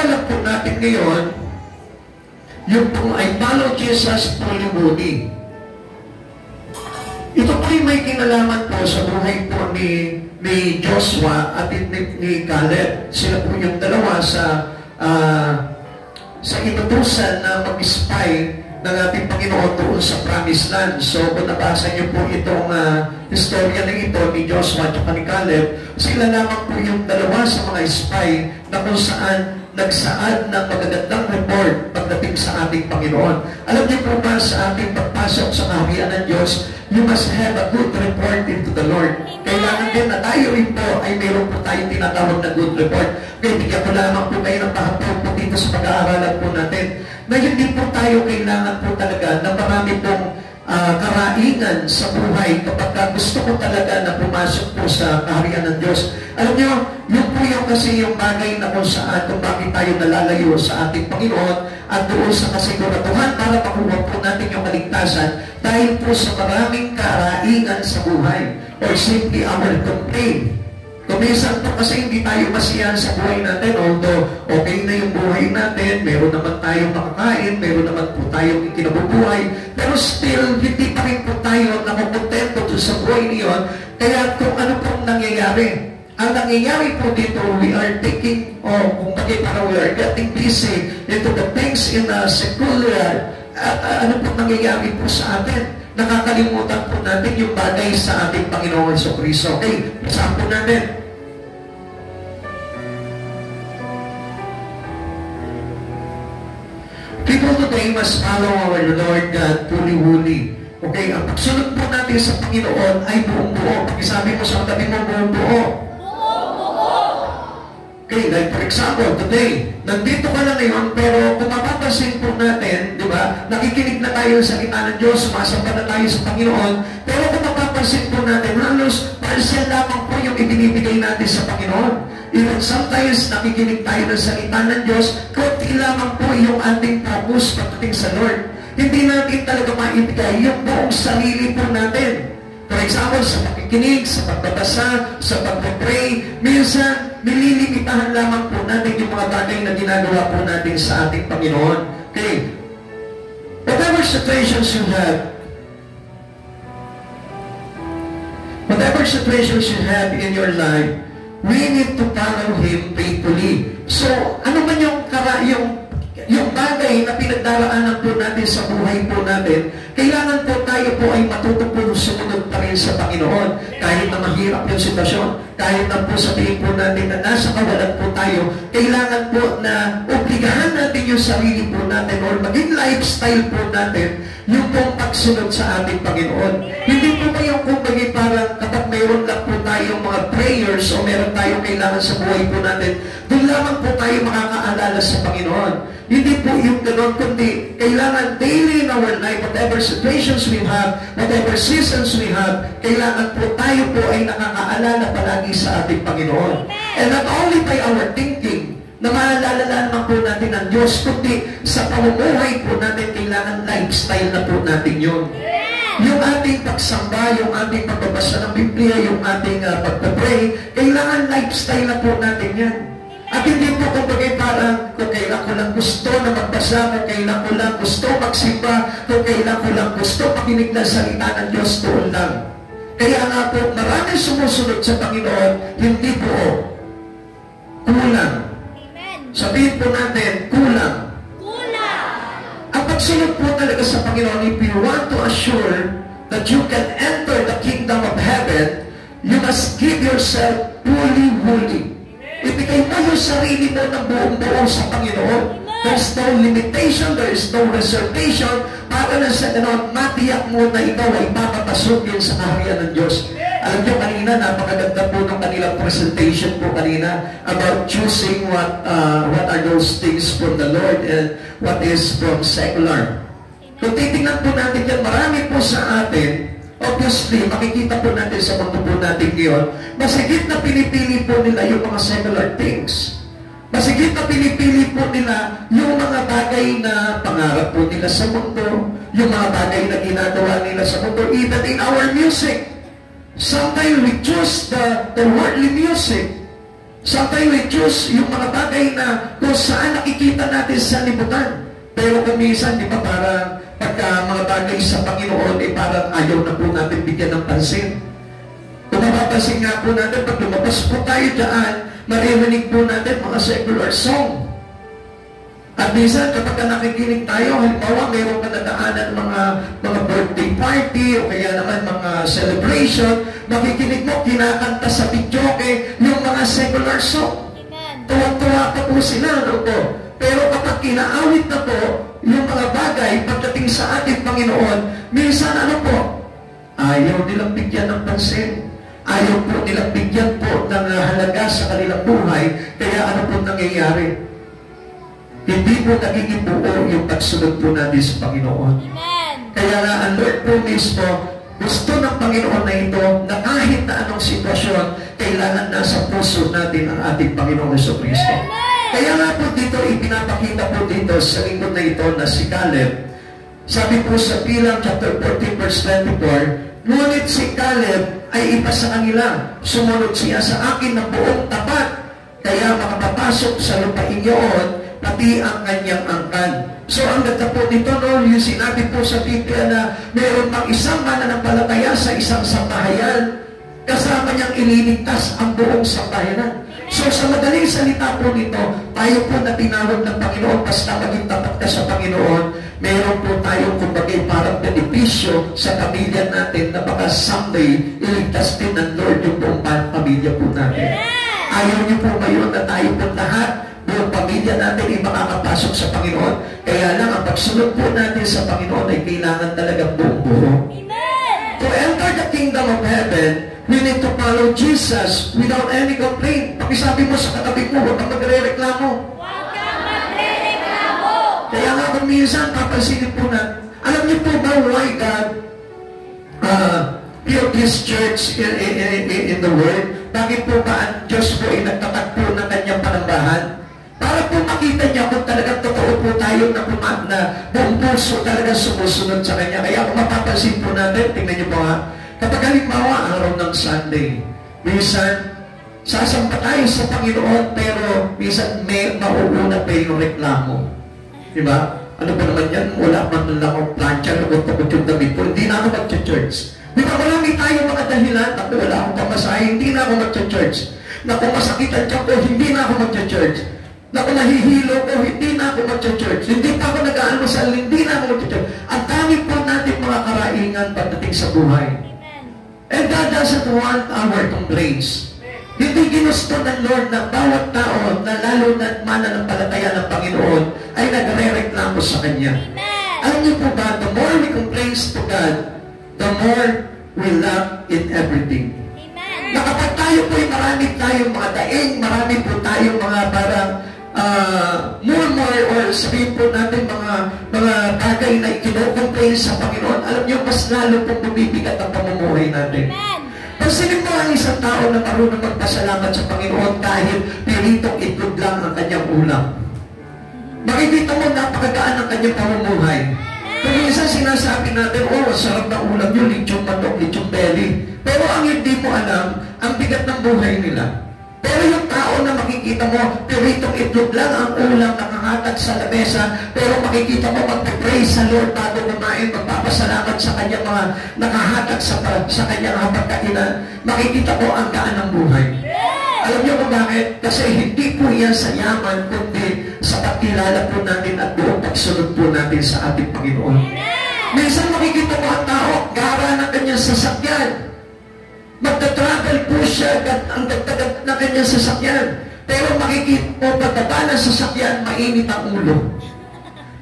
alam po natin ngayon, yung po ay follow Jesus fully. Ito po ay may kinalaman po sa buhay po ni Joshua at ni Caleb. Sila po yung dalawa sa inutusan na mag-spy ng ating Panginoon doon sa Promised Land. So, kung nabasa niyo po itong istorya na ito ni Joshua at ni Caleb, sila lamang po yung dalawa sa mga spy na kung saan nagsaad ng magagandang report pagdating sa ating Panginoon. Alam niyo po ba sa ating pagpasok sa kaharian ng Diyos, you must have a good report into the Lord. Kailangan din na tayo rin po ay mayroon po tayong tinatawag na good report. Kaya bigyan ko lamang po kayo ng pahapon po dito sa pag-aaralan po natin na hindi po tayo kailangan po talaga na marami pong karaingan sa buhay kapag gusto ko talaga na pumasok po sa kaharian ng Diyos. Alam niyo, yun po yung kasi yung bagay na kung saan kung bakit tayo nalalayo sa ating Panginoon at doon sa kasiguraduhan para makuha po natin yung kaligtasan dahil po sa maraming karaingan sa buhay or simply our complaint. Kuminsan po kasi hindi tayo masiyahan sa buhay natin, although okay na yung buhay natin, meron naman tayong makakain, meron naman po tayong kinabubuhay, pero still, hindi pa rin po tayo nakukontento sa buhay niyon. Kaya kung ano pong nangyayari, ang nangyayari po dito, we are taking, kung bakit parang we are getting busy into the things in a secular, ano pong nangyayari po sa atin? Nakakalimutan po natin yung bagay sa ating Panginoon Jesucristo. Okay, saan po natin? People today must follow our Lord God fully. Okay, ang pagsunod po natin sa Panginoon ay buong-buo. Pag-isabi mo sa katabi mo, buong-buo. Okay, like for example, today, nandito ka na ngayon, pero kung mapapansin po natin, di ba, nakikinig na tayo sa salita ng Diyos, sumasamba na tayo sa Panginoon, pero kung mapapansin po natin, halos parcial lamang po yung ibinibigay natin sa Panginoon. Even sometimes, nakikinig tayo ng salita ng Diyos, konti lamang po yung ating focus pagdating sa Lord. Hindi natin talaga maibigay yung buong sarili po natin. For example, sa pakikinig, sa pagbabasa, sa pag-pray, minsan, nililimitahan lamang po natin yung mga bagay na ginagawa po natin sa ating Panginoon. Okay. Whatever situations you have in your life, we need to follow Him faithfully. So, ano man yung bagay na pinagdaraanan po natin sa buhay po natin, kailangan po tayo po ay matuto sumunod pa rin sa Panginoon. Kahit na mahirap yung sitwasyon, kahit na po sabihin po natin na nasa kawalan po tayo, kailangan po na obligahan natin yung sarili po natin or maging lifestyle po natin yung pong pagsunod sa ating Panginoon. Hindi po ba yung kumbaga parang kapag mayroon lang po tayong mga prayers o meron tayong kailangan sa buhay po natin, doon lamang po tayo makakaalala sa Panginoon. Hindi po yung gano'n, kundi kailangan daily in our life, whatever situations we have, whatever seasons we have, kailangan po tayo po ay nakakaalala palagi sa ating Panginoon. And not only by our thinking, na maalala naman po natin ang Diyos, kundi sa pamumuhay po natin, kailangan lifestyle na po natin yun. Yung ating pagsamba, yung ating pagbabasa ng Biblia, yung ating pagpapray, kailangan lifestyle na po natin yan. At hindi po kumbaga parang kung kailan ko lang gusto na magbasa, kung kailan ko lang gusto magsimba, kung kailan ko lang gusto makinig ng salita ng Diyos, doon lang. Kaya nga po, maraming sumusunod sa Panginoon, hindi po kulang. Sabihin po natin, kulang. Ang pagsunod po talaga sa Panginoon, if you want to assure that you can enter the kingdom of heaven, you must give yourself fully. Ibigay mo yung sarili mo ng buong-buo sa Panginoon. There's no limitation, there is no reservation, para na sa gano'n, matiyak mo na ikaw ay papapasok yun sa kaharian ng Diyos. Alam niyo kanina, napakaganda po ng kanilang presentation po kanina about choosing what are those things from the Lord and what is from secular. Kung titingnan po natin yan, marami po sa atin, obviously, makikita po natin sa mundo po natin ngayon, masigit na pinipili po nila yung mga secular things. Masigit na pinipili po nila yung mga bagay na pangarap po nila sa mundo, yung mga bagay na ginagawa nila sa mundo, even in our music. Sometimes we choose the worldly music. Sometimes we choose yung mga bagay na kung saan nakikita natin sa libutan. Pero kung minsan, di ba, parang pagka mga bagay sa Panginoon, parang ayaw na po natin bigyan ng pansin. Kung mapapansin nga po natin, pag lumabas po tayo dyan, maririnig po natin mga secular song. At minsan, kapag nakikinig tayo, halimbawa, mayroon ka nadaanan mga birthday party o kaya naman mga celebration, makikinig mo, kinakanta sa videoke yung mga secular song. Tuwa-tuwa pa po sila, no po? Pero kapag kinaawit na po yung mga bagay pagdating sa ating Panginoon, minsan ano po, ayaw nilang bigyan ng pansin. Ayaw po nilang bigyan po ng halaga sa kanilang buhay. Kaya ano po nangyayari? Hindi po nagiging buo yung pagsunod po natin sa Panginoon. Amen. Kaya nga, ang Lord po mismo, gusto ng Panginoon na ito, na kahit na anong sitwasyon, kailangan nasa puso natin ang ating Panginoong Jesucristo. Kaya nga po dito, ipinapakita po dito sa lingkod na ito na si Caleb. Sabi po sa Bilang chapter 14 verse 24, ngunit si Caleb ay iba sa kanila. Sumunod siya sa akin ng buong tapat. Kaya makapapasok sa lupain yun, pati ang kanyang angkan. So, ang ganda po nito, no, yung sinabi po sa Biblia na meron pang isang mananampalataya sa isang sambahayan, kasama niyang ililigtas ang buong sambahayanan. So, sa madaling salita po nito, tayo po na tinawag ng Panginoon, basta maging tapat ka sa Panginoon, meron po tayong kumbaga parang benepisyo sa pamilya natin na baka someday iligtas din ng Lord yung buong pamilya po natin. Ayaw niyo po ba yun na tayo po lahat buong pamilya natin ay makakapasok sa Panginoon? Kaya lang, ang pagsunod po natin sa Panginoon ay kailangan talaga buong-buo. To enter the kingdom of heaven, we need to follow Jesus without any complaint. Pakisabi mo sa katabi mo, huwag kang magre-reklamo. Huwag kang magre-reklamo. Kaya nga kung minsan, papansinin po na, alam niyo po ba why God built this church in the world? Bakit po ba ang Diyos po ay nagtatagpo ng kanyang panambahan? Para po makita niya kung talagang totoo po tayo na buong puso talaga sumusunod sa Kanya. Kaya kung mapapansin po natin, tingnan niyo po ha, kapag halimbawa araw ng Sunday, minsan, sasamba tayo sa Panginoon, pero minsan may mauuna pa yung reklamo. Diba? Ano ba naman yan? Wala man lang akong plancha, lagot-lagot yung damit ko, hindi na ako mag-church. Diba marami tayo mga dahilan, ako wala akong pamasahe, hindi na ako mag-church. Naku, masakitan siya ko, hindi na ako mag-church. Naku, nahihilo ko, hindi na ako mag-church. Hindi pa ako nag-aalmusal, hindi na ako mag-church. Ang dami po natin mga karaingan pagdating sa buhay. And God doesn't want our complaints. Hindi ginusto ng Lord na bawat tao, na lalo na mananampalataya ng Panginoon, ay nagre-reklamo sa Kanya. Alam niyo po ba, the more we complains to God, the more we lack in everything. Na kapag tayo po ay marami tayong mga daing, marami po tayong mga parang murmur or sabihin po natin mga bagay na ikinocomplain sa Panginoon, alam niyo, mas lalo pong bumibigat ang pamumuhay natin. Pansinin mo ang isang tao na marunong magpasalamat sa Panginoon kahit piritong itlog lang ang kanyang ulam. Makikita mo napakagaan ang kanyang pamumuhay. Kung minsan sinasabi natin, oh, sarap na ulam yun, lechong manok, lechong belly. Pero ang hindi mo alam, ang bigat ng buhay nila. Pero yung tao na makikita mo, piritong itlog lang ang ulam nakahatag sa lamesa, pero makikita mo magpipray sa Lord bago kumain, magpapasalamat sa kanyang mga nakahatag sa kanyang hapagkainan, makikita mo ang gaan ng buhay. Alam niyo kung bakit? Kasi hindi po yan sa yaman, kundi sa pagkilala po natin at buong pagsunod po natin sa ating Panginoon. Minsan makikita mo ang tao, gara ng kanyang sasakyan. Magta-travel po siya ang dagdagan na kanyang sasakyan. Pero makikita mo, pagdaba ng sasakyan, mainit ang ulo.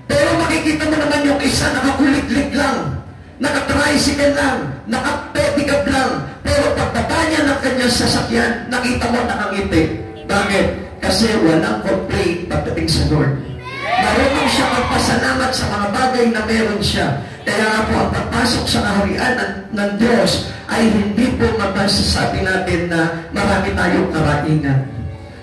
Pero makikita mo naman yung isa, nakakuliglig lang, nakatricycle lang, nakapedicab lang. Pero pagdaba niya ng kanyang sasakyan, nakita mo nakangiti. Bakit? Kasi walang complaint pagdating sa Lord. Marunong siya magpasalamat sa mga bagay na meron siya. Kaya nga po, ang pagpasok sa kaharian ng Diyos ay hindi po mapasasabi natin na marami tayong karaingan.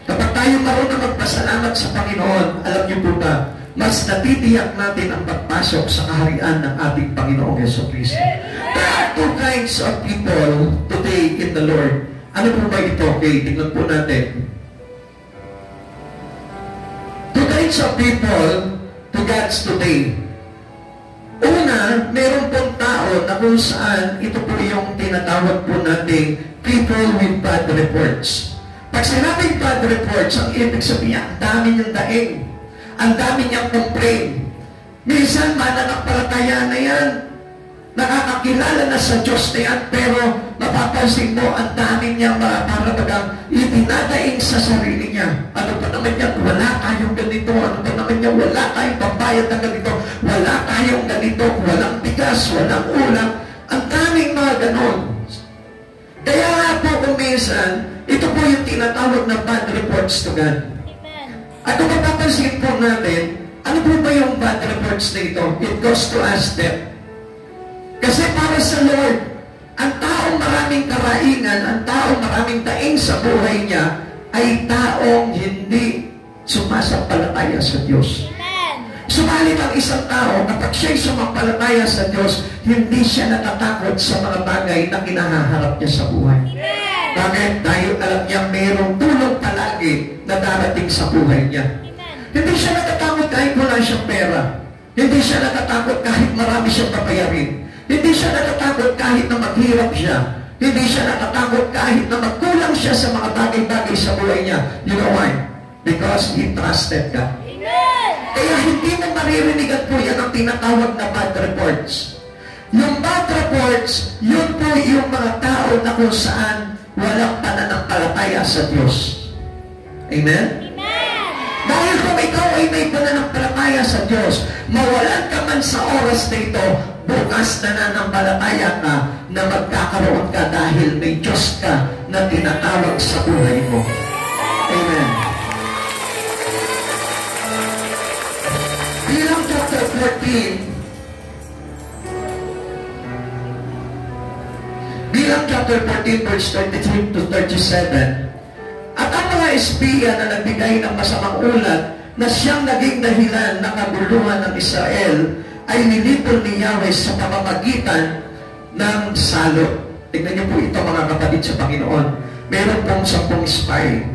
Kapag tayo marunong magpasalamat sa Panginoon, alam niyo po ba, mas natitiyak natin ang pagpasok sa kaharian ng ating Panginoong Jesucristo. There are two kinds of people today in the Lord. Ano po ba ito? Okay, tingnan po natin. kinds of people to God's today. Una, meron pong tao na kung saan ito po yung tinatawag po nating people with bad reports. Pag sinabing bad reports, ang ibig sabihin, ang dami niyang daing. Ang dami niyang complain. Minsan, mananampalataya na yan. Nakakakilala na sa Diyos na yan, pero mapapansin mo, ang dami niyang para bagang itinadaing sa sarili niya. Ano pa naman yan? Wala tayong ganito. Ano pa naman yan? Wala tayong pambayad ng ganito. Wala tayong ganito. Walang bigas, walang ulam. Ang daming mga ganon. Kaya nga po kung minsan, ito po yung tinatawag na bad reports to God. At kung mapapansin po natin, ano po ba yung bad reports na ito? It goes to us death. Kasi para sa Lord, ang taong maraming karaingan, ang taong maraming daing sa buhay niya, ay taong hindi sumasampalataya sa Diyos. Subalit ang isang tao, kapag siya'y sumampalataya sa Diyos, hindi siya natatakot sa mga bagay na kinahaharap niya sa buhay. Bakit? Dahil alam niya mayroong tulong palagi na darating sa buhay niya. Hindi siya natatakot kahit wala siyang pera. Hindi siya natatakot kahit marami siyang papayarin. Hindi siya natatakot kahit na maghirap siya. Hindi siya natatakot kahit na magkulang siya sa mga bagay-bagay sa buhay niya. You know why? Because he trusted God. Kaya hindi mo maririnigan po yan ang tinatawag na bad reports. Yung bad reports, yun po yung mga tao na kung saan walang pananampalataya sa Diyos. Amen? Dahil kung ikaw ay may pananampalataya sa Diyos, mawalan ka man sa oras na ito, bukas nananampalataya ka na magkakaroon ka dahil may Diyos ka na tinatawag sa buhay mo. Amen. Bilang chapter 14, bilang chapter 14, verse 23 to 37, at ang mga espiya na nagbigay ng masamang ulat na siyang naging dahilan ng kaguluhan ng Israel ay nilipol ni Yahweh sa pamamagitan ng salot. Tignan niyo po ito mga kapatid sa Panginoon. Meron pong 10 spy.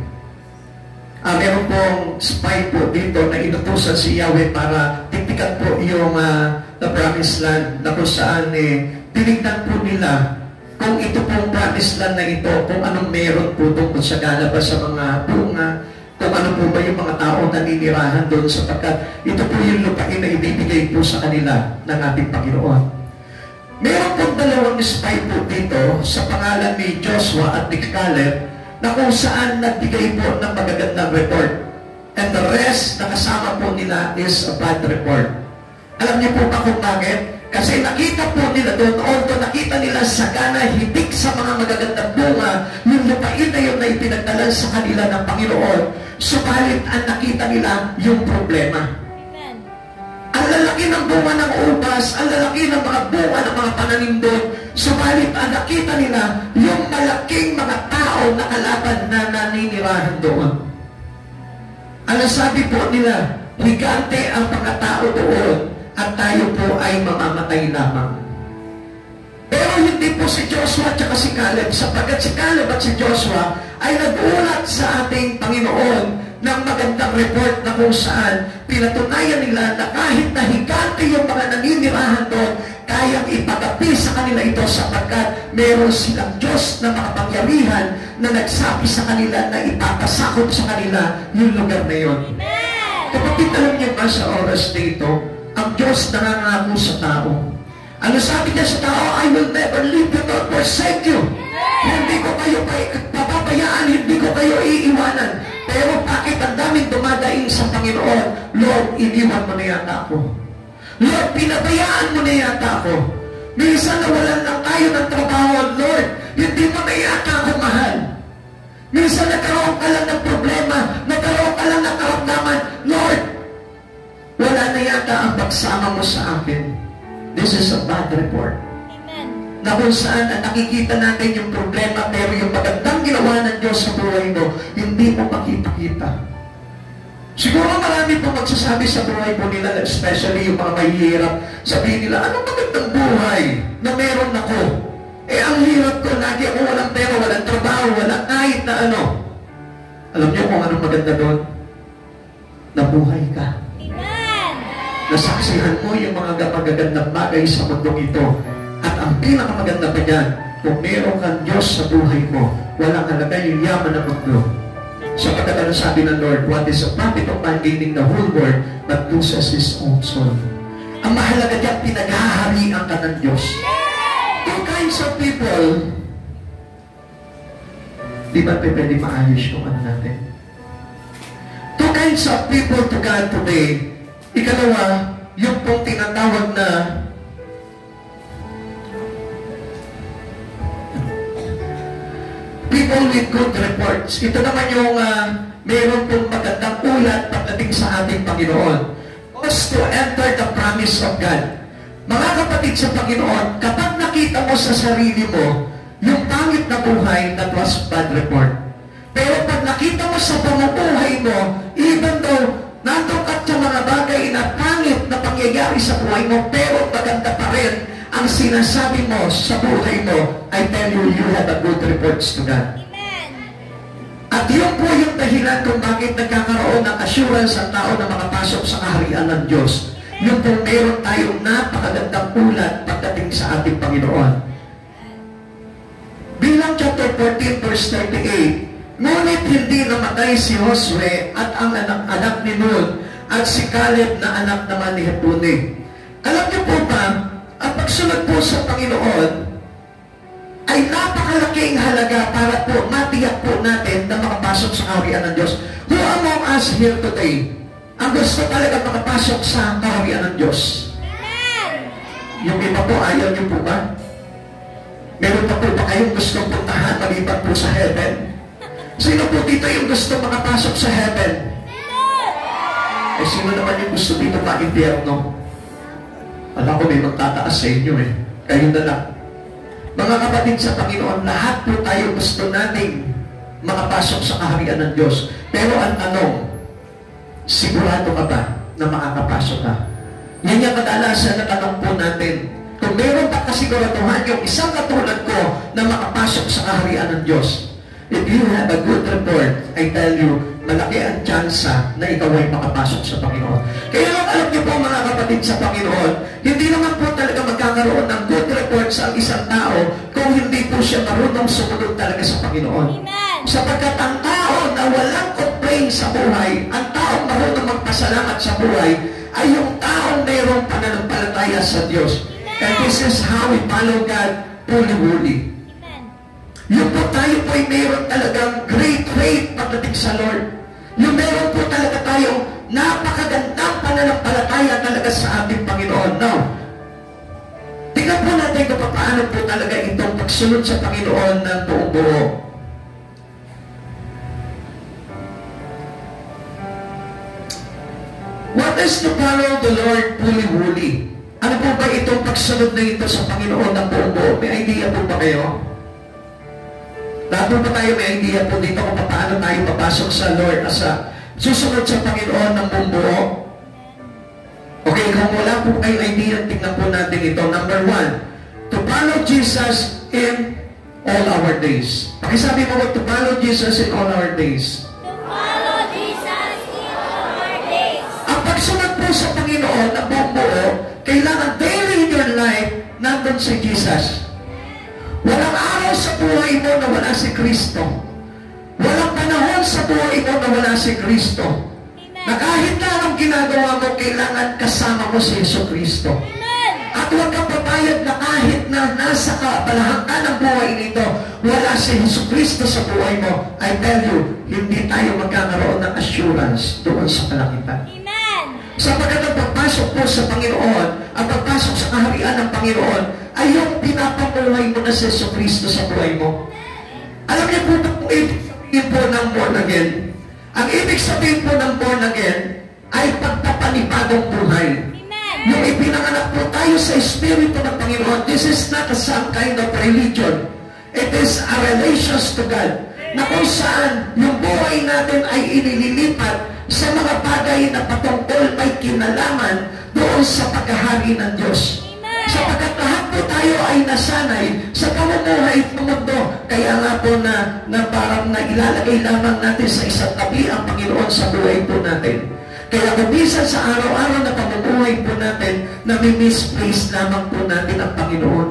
Meron pong spy po dito na inutusan si Yahweh para tiktikan po yung the promised land na kung saan tinignan po nila kung ito pong promised land na ito, kung anong meron po tungkol sa galabas sa mga bunga, kung ano po ba yung mga tao na ninirahan doon sapagkat ito po yung lupain na ibibigay po sa kanila ng ating Panginoon. Meron pong 2 spy po dito sa pangalan ni Joshua at ni Caleb na kung saan nagbigay po ng magagandang report. And the rest na kasama po nila is a bad report. Alam niyo po ba kung bakit? Kasi nakita po nila doon, although nakita nila sagana, hitik sa mga magagandang bunga, yung lupain na yun na ipinagdalan sa kanila ng Panginoon, subalit ang nakita nila yung problema. Amen. Ang lalaki ng bunga ng ubas, ang lalaki ng mga bunga ng mga pananim doon, subalit ang nakita nila yung malaking mga tao na kalaban na naninirahan doon. Ang sabi po nila, higante ang mga tao doon, at tayo po ay mamamatay lamang. Pero hindi po si Joshua at si Caleb, sapagkat si Caleb at si Joshua ay nag-ulat sa ating Panginoon ng magandang report na kung saan pinatunayan nila na kahit na higante yung mga naninirahan doon, kayang ipagapi sa kanila ito sapagkat meron silang Diyos na makapangyarihan na nagsabi sa kanila na ipapasakop sa kanila yung lugar na yun. Kapatid, alam niyo ba sa oras na ito, ang Diyos nangangako sa tao. Ano sabi niya sa tao? I will never leave you nor forsake you. Hindi ko kayo papabayaan, hindi ko kayo iiwanan. Pero bakit ang daming dumadaing sa Panginoon? Lord, iniwan mo na yata ako. Lord, pinabayaan mo na yata ako. Minsan nawalan lang tayo ng trabaho. Lord, hindi mo na yata ako mahal. Minsan nagkaroon ka lang ng problema, nagkaroon ka lang ng karamdaman. Lord, wala na yata ang pagsama mo sa akin. This is a bad report. Amen. Na kung saan nakikita natin yung problema, pero yung magandang ginawa ng Diyos sa buhay mo, hindi mo makita-kita. Siguro marami po magsasabi sa buhay po nila, especially yung mga mahihirap, sabihin nila, anong magandang buhay na meron ako? Ang hirap ko, lagi ako walang pera, walang trabaho, walang kahit na ano. Alam niyo kung anong maganda doon? nabuhay ka. Amen. Nasaksihan mo yung mga magagandang bagay sa mundong ito. At ang pinakamaganda pa dyan, kung meron kang Diyos sa buhay mo, walang halaga yung yaman ng mundo. Sapagkat ang sabi ng Lord, what is the profit of man gaining the whole world but loses his own soul? Ang mahalaga dyan, pinaghaharian ka ng Diyos. Two kinds of people, di ba pwede maayos yung ano natin? Two kinds of people to God today. Ikalawa, yung pong tinatawag na people with good reports. Ito naman yung meron pong magandang ulat pagdating sa ating Panginoon. Was to enter the promise of God. Mga kapatid sa Panginoon, kapag nakita mo sa sarili mo yung pangit na buhay, that was bad report. Pero pag nakita mo sa pamumuhay mo, even though nandun ka sa mga bagay na pangit na pangyayari sa buhay mo, pero maganda pa rin ang sinasabi mo sa buhay mo, I tell you, you have a good reports to God. Amen. At yun po yung dahilan kung bakit nagkakaroon ng assurance ang tao na makapasok sa kaharian ng Diyos. Yung po meron tayong napakagandang ulat pagdating sa ating Panginoon. Bilang chapter 14 verse 38, ngunit hindi namatay si Josue at ang anak ni Nun at si Caleb na anak naman ni Jepune. Alam niyo po ba, ang pagsunod po sa Panginoon ay napakalaking halaga para po matiyak po natin na makapasok sa kaharian ng Diyos. Who among us here today ang gusto talaga makapasok sa kaharian ng Diyos? Yung iba po, ayaw niyo po ba? Meron pa po ba kayong gustong puntahan maliban po sa heaven? Sino po dito yung gusto makapasok sa heaven? Eh, sino naman yung gusto dito ma-impyerno? Alam ko may magtataas sa inyo eh. Kayo na lang. Mga kapatid sa Panginoon, lahat po tayo gusto nating makapasok sa kaharian ng Diyos. Pero ang tanong, sigurado ka ba na makakapasok ka? Yan yung kadalasan na tanong po natin. Kung meron pa kasiguraduhan yung isang katulad ko na makapasok sa kaharian ng Diyos, if you have a good report, I tell you, malaki ang tsansa na ikaw ay makapasok sa Panginoon. Kaya lang alam niyo po mga kapatid sa Panginoon, hindi naman po talaga magkakaroon ng good report sa isang tao kung hindi po siya marunong sumunod talaga sa Panginoon. Amen. Sapagkat ang tao na walang complaint sa buhay, ang tao marunong magpasalamat sa buhay, ay yung taong mayroong pananampalataya sa Diyos. And this is how we follow God fully. Yung po tayo po ay mayroon talagang great faith pagdating sa Lord. Yung meron po talaga tayong napakagandang pananampalataya talaga sa ating Panginoon. Now, tingnan po natin kung paano po talaga itong pagsunod sa Panginoon ng buong buo. What is to follow the Lord fully? Ano po ba itong pagsunod na ito sa Panginoon ng buong buo? May idea po ba kayo? Lahat po ba tayo may idea po dito kung paano tayo papasok sa Lord as a susunod sa Panginoon ng buong buo? Okay, kung wala po kayong idea, tingnan po natin ito. Number 1, to follow Jesus in all our days. Pakisabi mo ba, to follow Jesus in all our days. To follow Jesus in all our days. Ang pagsunod po sa Panginoon ng buong buo, kailangan daily in your life, nandun si Jesus. Walang araw sa buhay mo na wala si Kristo. Walang panahon sa buhay mo na wala si Kristo. Na kahit na anong ginagawa mo, kailangan kasama mo si Yesu Kristo. At huwag kang papayag na kahit na nasa kabalahangkan ng buhay nito, wala si Yesu Kristo sa buhay mo. I tell you, hindi tayo magkakaroon ng assurance doon sa kalangitan. Sapagkat ang pagpasok po sa Panginoon, ang pagpasok sa kaharian ng Panginoon, ay yung pinapamuhay mo na si Yesu Kristo sa buhay mo. Alam niyo po ba kung ibig sabihin po ng born again? Ang ibig sabihin po ng born again ay pagpapanibagong buhay. Yung ipinanganak po tayo sa Espiritu ng Panginoon, this is not some kind of religion. It is a relations to God, na kung saan yung buhay natin ay inililipat sa mga bagay na patungkol may kinalaman doon sa paghahari ng Diyos. Sapagkat lahat po tayo ay nasanay sa pamumuhay ng mundo. Kaya nga po na parang nailalagay lamang natin sa isang tabi ang Panginoon sa buhay po natin. Kaya kung minsan sa araw-araw na pamumuhay po natin, nami-misplace lamang po natin ang Panginoon.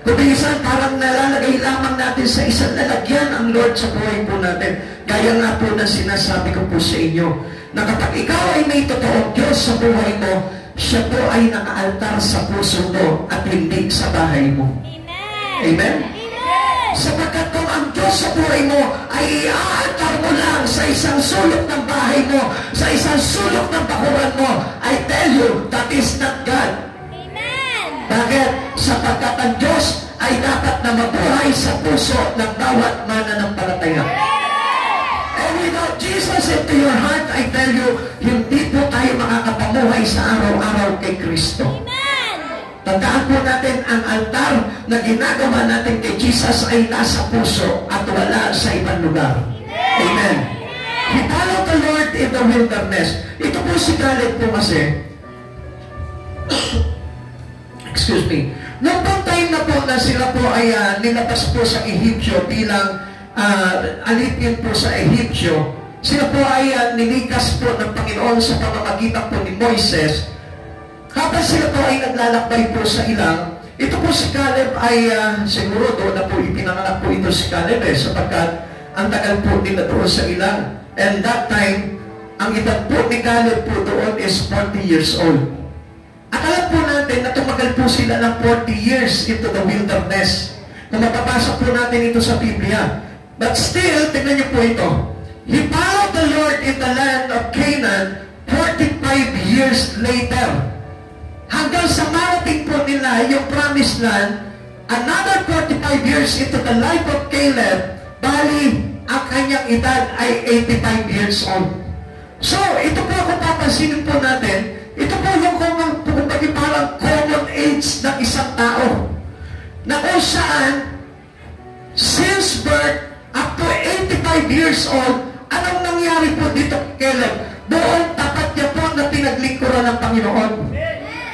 Kung minsan parang nalalagay lamang natin sa isang lalagyan ang Lord sa buhay po natin. Gaya nga po na sinasabi ko po sa inyo, na kapag ikaw ay may totoong Diyos sa buhay mo, siya po ay nakaaltar sa puso mo at hindi sa bahay mo. Amen? Sapagkat kung ang Diyos sa buhay mo ay iaaltar mo lang sa isang sulok ng bahay mo, sa isang sulok ng bakuran mo, I tell you, that is not God. Amen. Bakit? Sapagkat ang Diyos ay dapat na mabuhay sa puso ng bawat mananampalataya. And without Jesus into your heart, I tell you, hindi po tayo makakapamuhay sa araw-araw kay Kristo. Tandaan po natin, ang altar na ginagawa natin kay Jesus ay nasa puso at wala sa ibang lugar. Amen. He followed the Lord in the wilderness. Ito po si Caleb po kasi. Excuse me. Noong pong time na po na sila po ay nilabas po sa Ehipsyo bilang alipin po sa Ehipsyo, sila po ay nilikas po ng Panginoon sa pamamagitan po ni Moises. Kapag sila po ay naglalakbay po sa ilang, ito po si Caleb ay siguro doon na po ipinanganak po ito si Caleb sapagkat ang tagal po nila doon sa ilang. And that time, ang edad po ni Caleb po doon is 40 years old. At alam po natin na tumagal po sila ng 40 years into the wilderness. Kung mapapasok po natin ito sa Biblia. But still, tingnan niyo po ito. He followed the Lord in the land of Canaan 45 years later. Hanggang sa marating po nila yung promised land, another 45 years into the life of Caleb, bali, ang kanyang edad ay 85 years old. So, ito po kung papansinin po natin, ito po yung kumbaga parang common age ng isang tao. Na kung saan, since birth, up to 85 years old, anong nangyari po dito kay Caleb? Doon tapat niya po na pinaglingkuran ng Panginoon.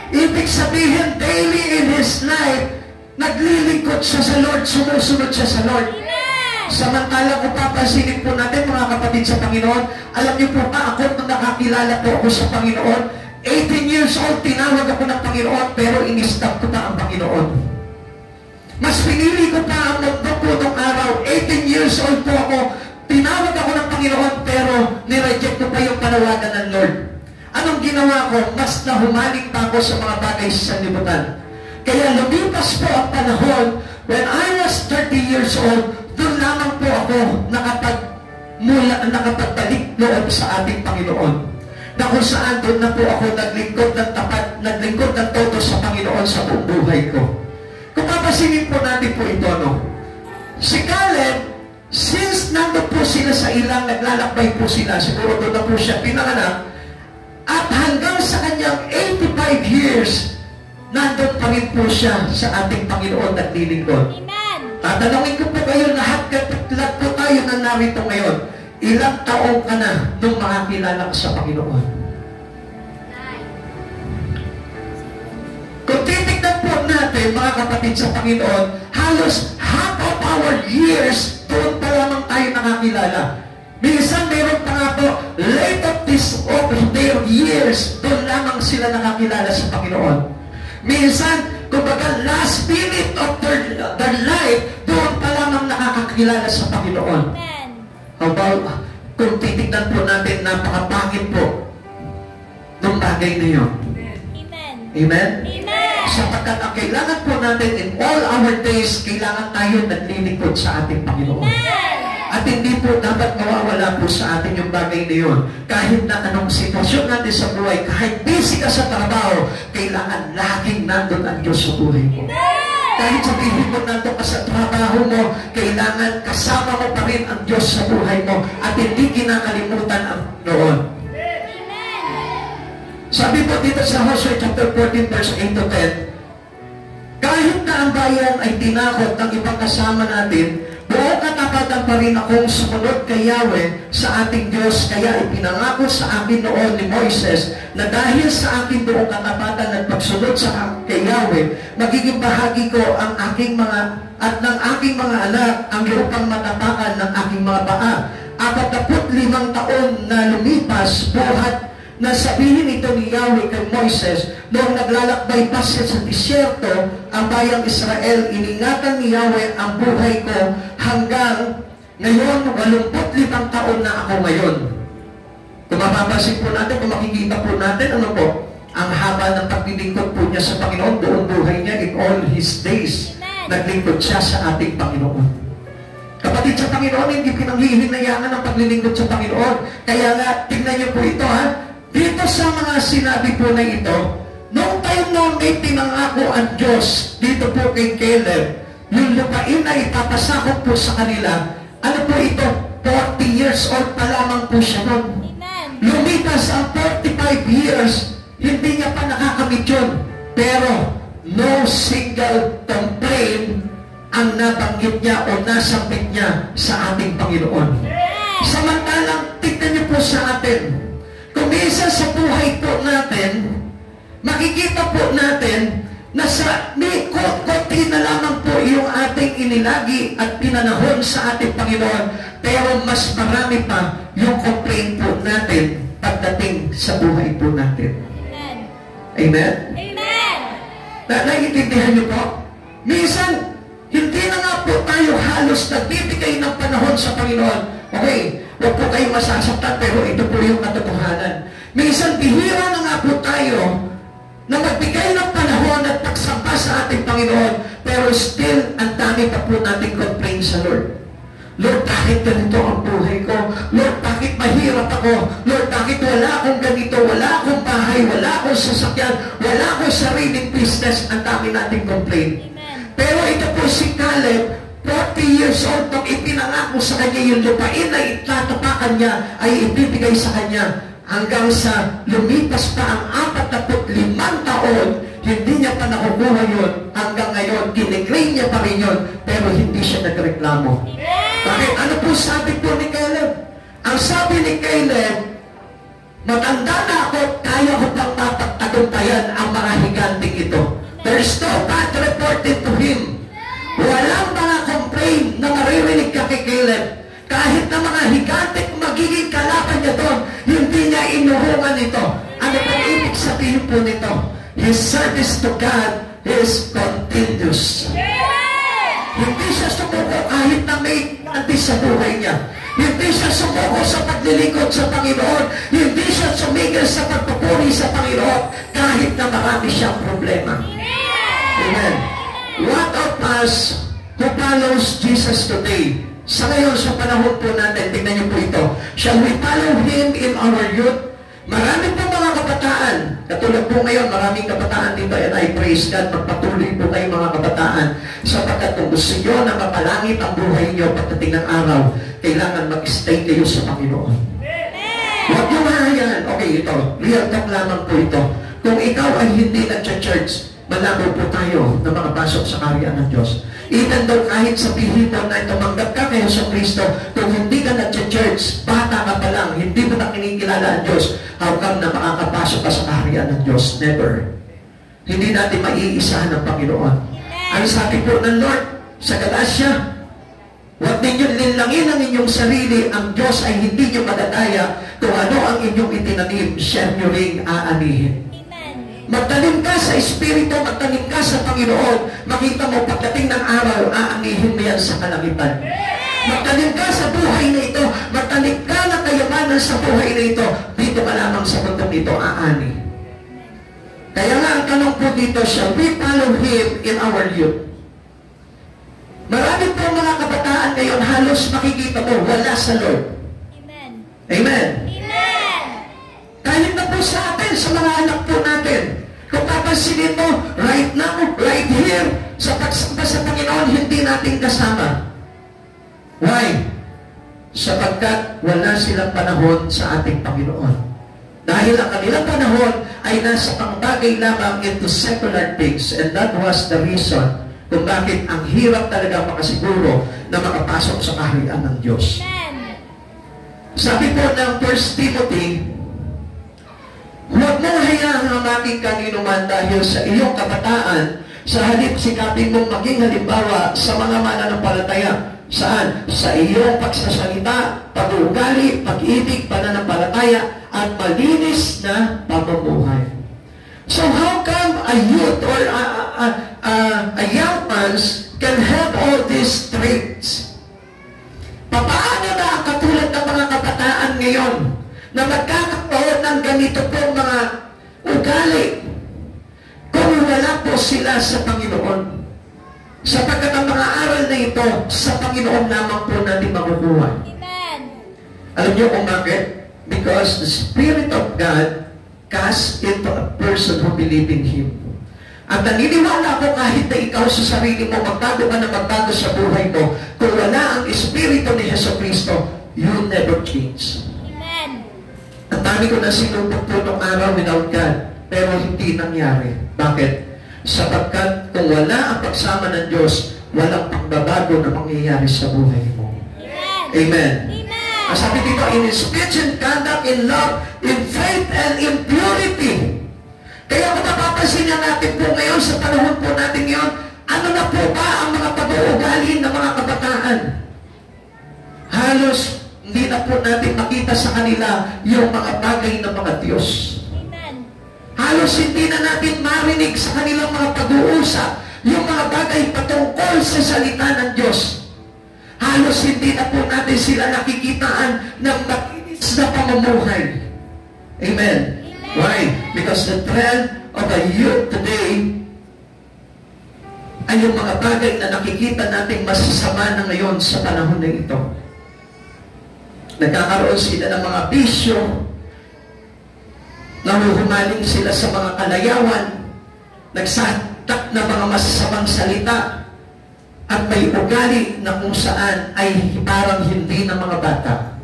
Ibig sabihin, daily in his life, naglilingkod siya sa Lord, sumusunod siya sa Lord. Samantala, kung papansinin po natin, mga kapatid sa Panginoon, alam niyo po ba, ako nung nakakilala po ako sa Panginoon, 18 years old, tinawag ako ng Panginoon, pero in-stop ko pa ang Panginoon. Mas pinili ko pa ang mundo po nung araw, 18 years old po ako, tinawag ako ng Panginoon, pero nireject ko pa yung panawagan ng Lord. Anong ginawa ko? Mas nahumaling pa ako sa mga bagay sa sanlibutan. Kaya lumipas po ang panahon, when I was 30 years old, doon lamang po ako nakapagbalik loob sa ating Panginoon. Na kung saan doon na po ako naglingkod ng tapat, naglingkod ng todo sa Panginoon sa buong buhay ko. Kung papasinin po natin po ito, no? Si Caleb, since nandun po sila sa ilang, naglalakbay po sila, siguro doon na po siya pinanganak, at hanggang sa kanyang 85 years, nandun pa rin po siya sa ating Panginoon at nilingkod. Amen. Tatanungin ko po kayo, lahat po tayo na narito ngayon, ilang taong ka na nung makakilala ka sa Panginoon? Kung titignan po natin, mga kapatid sa Panginoon, halos half of our years, doon pa lamang tayo nakakilala. Minsan meron pa nga po, late of their years, doon lamang sila nakakilala sa Panginoon. Minsan, kumbaga last minute of their life, doon pa lamang nakakakilala sa Panginoon. Amen. How about, kung titignan po natin, napakapangit po ng bagay na yun. Amen. Amen? Amen. Sapagkat ang kailangan po natin in all our days, kailangan tayo naglilingkod sa ating Panginoon. Amen. At hindi po dapat mawawala po sa atin yung bagay na yun. Kahit na anong sitwasyon natin sa buhay, kahit busy ka sa trabaho, kailangan laging nandun ang Diyos sa buhay mo. Kahit sabihin mo nandun ka sa trabaho mo, kailangan kasama mo pa rin ang Diyos sa buhay mo at hindi kinakalimutan ang Panginoon. Sabi po dito sa Hosea chapter 14 verse 8 to 10, kahit na ang bayan ay tinakot ng ibang kasama natin, buong katapatan pa rin akong sumunod kay Yahweh sa ating Diyos, kaya ipinangako sa akin noon ni Moises na dahil sa aking buong katapatan at pagsunod sa kay Yahweh, magiging bahagi ko ng aking mga anak ang lupang matapakan ng aking mga paa. 45 taon na lumipas, buhat na sabihin ito ni Yahweh kay Moises, noong naglalakbay pa siya sa disyerto, ang bayang Israel, iningatan ni Yahweh ang buhay ko hanggang ngayon, 85 taon na ako ngayon. Kung mapapansin po natin, kung makikita po natin, ano po, ang haba ng paglilingkod po niya sa Panginoon, buong buhay niya, in all his days, naglingkod siya sa ating Panginoon. Kapatid sa Panginoon, hindi pinanghihinayangan ang paglilingkod sa Panginoon. Kaya nga, tingnan niyo po ito ha, dito sa mga sinabi po na ito, noong time na may pinangako ang Diyos, dito po kay Caleb, yung lupain na ipapasakop po sa kanila, ano po ito? 40 years old pa lamang po siya noon. Lumipas ang 45 years, hindi niya pa nakakamit yun. Pero, no single complaint ang nabanggit niya o nasambit niya sa ating Panginoon. Samantalang, tignan niyo po sa atin, kung minsan sa buhay po natin, makikita po natin na may konti na lamang po yung ating inilagi at pinanahon sa ating Panginoon, pero mas marami pa yung complaint po natin pagdating sa buhay po natin. Amen? Amen? Naiintindihan niyo po? Minsan, hindi na nga po tayo halos nagbibigay ng panahon sa Panginoon. Okay, huwag po kayong masasaktan, pero ito po yung katotohanan. Minsan, bihira na nga po tayo na magbigay ng panahon at pagsamba sa ating Panginoon, pero still, ang dami pa po nating complaint sa Lord. Lord, bakit ganito ang buhay ko? Lord, bakit mahirap ako? Lord, bakit wala akong ganito? Wala akong bahay, wala akong sasakyan, wala akong sariling business? Ang dami nating complaint. Pero ito po si Caleb, 40 years old, nung ipinangako sa kanya yung lupain na itatapakan niya, ay ibibigay sa kanya. Hanggang sa lumipas pa ang 45 taon, hindi niya pa nakukuha yun. Hanggang ngayon, kiniklaim niya pa rin yun, pero hindi siya nagreklamo. Bakit? Ano po sabi po ni Caleb? Ang sabi ni Caleb, matanda na ako, kaya ko pang mapagtagumpayan ang mga higanting ito. There's no bad reported to him. Walang mga complaint na maririnig ka kay Caleb. Kahit na mga higanting magiging kalaban niya doon, hindi niya inuhungan ito. Ano pang ibig sabihin po nito? His service to God is continuous. Hindi siya sumuko kahit na may antis sa buhay niya. Hindi siya sumuko sa paglilingkod sa Panginoon. Hindi siya sumigil sa pagpupuri sa Panginoon kahit na marami siyang problema. Amen. What of us who follows Jesus today? Sa ngayon, sa panahon po natin, tingnan niyo po ito. Shall we follow Him in our youth? Marami po mga kabataan. Katulad po ngayon, maraming kabataan dito, and I praise God. Magpatuloy po kayo mga kabataan. Sapagkat kung gusto nyo na mapalangit ang buhay nyo pagdating ng araw, kailangan mag-stay kayo sa Panginoon. Huwag nyo mahayaan. Okay, ito. Real talk lamang po ito. Kung ikaw ay hindi nag-church, malabo po tayo na makapasok sa kaharian ng Diyos. Even though kahit sabihin mo na tumanggap ka kay Yesu Kristo, kung hindi ka nag-church, bata ka pa lang, hindi mo na kinikilala ang Diyos, how come na makakapasok ka sa kaharian ng Diyos? Never. Hindi natin maiisahan ng Panginoon. Ang sabi po ng Lord sa Galatia, huwag ninyong linlangin ang inyong sarili, ang Diyos ay hindi nyo madadaya, kung ano ang inyong itinanim, siya nyo ring aanihin. Magtanim ka sa Espiritu, magtanim ka sa Panginoon, makita mo pagdating ng araw, aanihin mo yan sa kalangitan. Magtanim ka sa buhay na ito, magtanim ka ng kayamanan sa buhay na ito, dito ka lamang sa mundong ito, aani. Kaya nga ang tanong po dito, shall we follow Him in our youth? Marami po mga kabataan ngayon, halos makikita mo, wala sa Lord. Amen. Amen. Kahit na po sa atin, sa mga anak po natin. Kung papansinin mo, right now, right here, sa pagsamba sa Panginoon, hindi natin kasama. Why? Sapagkat wala silang panahon sa ating Panginoon. Dahil ang kanilang panahon ay nasa pangbagay lamang into secular things. And that was the reason kung bakit ang hirap talaga makasiguro na makapasok sa kaharian ng Diyos. Sabi po ng 1 Timothy, huwag mong hayaan hamaking kanino man dahil sa iyong kabataan, sa halip sikapin mong maging halimbawa sa mga mananampalataya. Saan? Sa iyong pagsasalita, pag-uugali, pag-ibig, pananampalataya, at malinis na pamumuhay. So how come a youth or a young man can have all these traits? Paano na ang katulad ng mga kabataan ngayon na magkakaroon ng ganito pong mga ugali kung wala po sila sa Panginoon? Sapagkat ang mga aral na ito, sa Panginoon lamang po natin makukuha. Amen. Alam niyo kung bakit? Because the Spirit of God casts into a person who believes in Him. At naniniwala ko kahit na ikaw sa sarili mo, magbago ka na magbago sa buhay mo, kung wala ang Espiritu ni Jesucristo, you'll never change. Amen. Ang dami ko na sinubok po nung araw without God, pero hindi nangyari. Bakit? Sapagkat kung wala ang pagsama ng Diyos, walang pagbabago na mangyayari sa buhay mo. Amen. Amen. Amen. Ang sabi dito, in speech and conduct, in love, in faith, and in purity. Kaya kung napapansin na natin po ngayon, sa panahon po natin ngayon, ano na po ba ang mga pag-uugali ng mga kabataan? Halos hindi na po natin makita sa kanila yung mga bagay ng mga Diyos. Amen. Halos hindi na natin marinig sa kanilang mga pag-uusap yung mga bagay patungkol sa salita ng Diyos. Halos hindi na po natin sila nakikitaan ng makinis na pamumuhay. Amen. Why? Because the trend of the youth today ay yung mga bagay na nakikita natin masasama na ngayon sa panahon na ito. Nagkakaroon sila ng mga bisyo, nahuhumaling sila sa mga kalayawan, nagsatak na mga masasamang salita, at may ugali na kung saan ay parang hindi ng mga bata.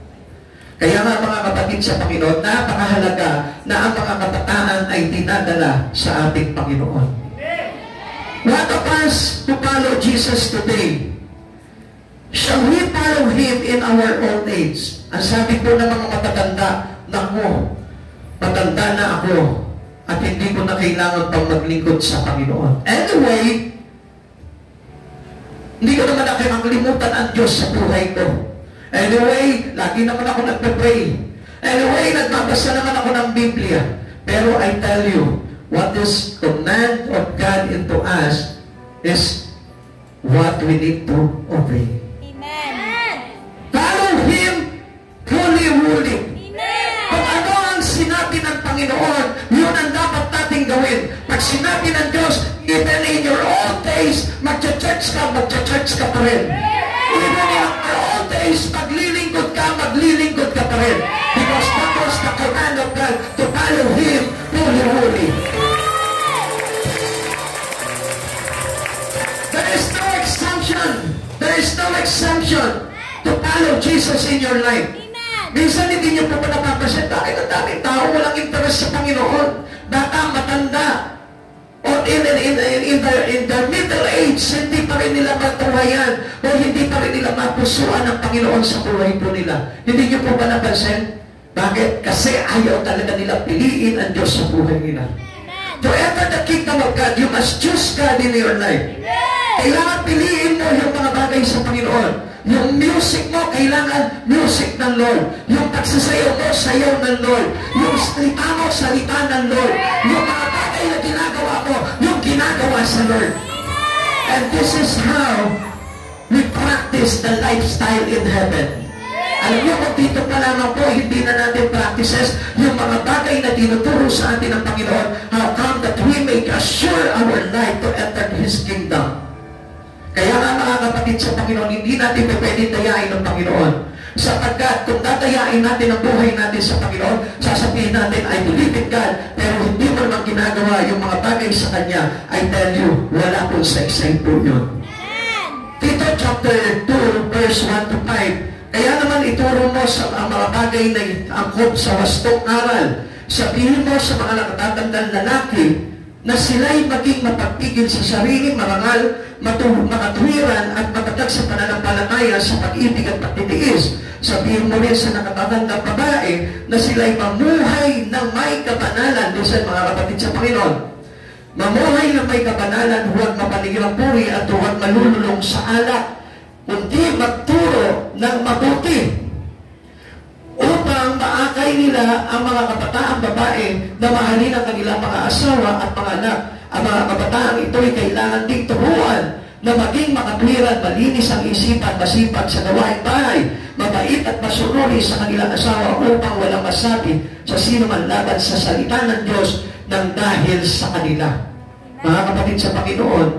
Kaya nga mga kapatid sa Panginoon, napakahalaga na ang mga kabataan ay dinadala sa ating Panginoon. What of us to follow Jesus today? Shall we follow Him in our old age? Ang sabi po ng mga matatanda, naku, matanda na ako at hindi ko na kailangan pang maglingkod sa Panginoon. Anyway, hindi ko naman nakakalimutan ang Diyos sa buhay ko. Anyway, lagi naman ako nagpe-pray. Anyway, nagbabasa naman ako ng Biblia. Pero I tell you, what is command of God into us is what we need to obey. Amen. Follow Him fully. Amen. Kung ano ang sinabi ng Panginoon, yun ang dapat nating gawin. Pag sinabi ng Diyos, even in your old days, magcha-church ka pa rin. Even in your old days, maglilingkod ka pa rin. Because that was the command of God to follow Him fully. There is no exemption. There is no exemption to follow Jesus in your life. Minsan hindi niyo po pa napapansin, dahil ang daming tao walang interest sa Panginoon. Baka matanda. O in the middle age, hindi pa rin nila matuhayan o hindi pa rin nila mapusuan ang Panginoon sa buhay po nila. Hindi niyo po ba napansin? Bakit? Kasi ayaw talaga nila piliin ang Diyos sa buhay nila. To enter the kingdom of God, you must choose God in your life. Kailangan piliin mo yung mga bagay sa Panginoon. Yung music mo, kailangan music ng Lord. Yung pagsasayaw mo, sayaw ng Lord. Yung salita mo, salita ng Lord. Yung mga bagay na ginagawa mo, yung ginagawa sa Lord. And this is how we practice the lifestyle in heaven. Alam niyo kung dito pa lamang po, hindi na natin practices yung mga bagay na tinuturo sa atin ng Panginoon. How come that we may assure our life to enter His kingdom? Kaya nga mga kapatid sa Panginoon, hindi natin pwede dayain ng Panginoon. Sapagkat kung dadayain natin ang buhay natin sa Panginoon, sasabihin natin, I believe in God, pero hindi mo naman ginagawa yung mga bagay sa Kanya, I tell you, wala pong sa-excite po yun. Tito chapter 2, verse 1 to 5, kaya naman ituro mo sa mga bagay na angkop sa wastong aral. Sabihin mo sa mga nakatatandang lalaki, na sila'y maging mapagpigil sa sarili, marangal, makatuwiran at matatag sa pananampalataya sa pag-ibig at pagtitiis. Sabihin mo rin sa nakatatandang babae na sila'y mamuhay ng may kabanalan. Doon mga kapatid sa Panginoon, mamuhay ng may kabanalan, huwag mapaligirang puri at huwag malululong sa alak. kundi magturo ng mabuti upang maakay nila ang mga kabataang babae na mahalin ang kanilang mga asawa at mga anak. Ang mga kabataang ito'y kailangan ding turuan na maging makatwiran, malinis ang isipan, masipag sa gawaing bahay, mabait at masunuri sa kanilang asawa upang walang masabi sa sino man laban sa salita ng Diyos ng dahil sa kanila. Mga kapatid sa Panginoon,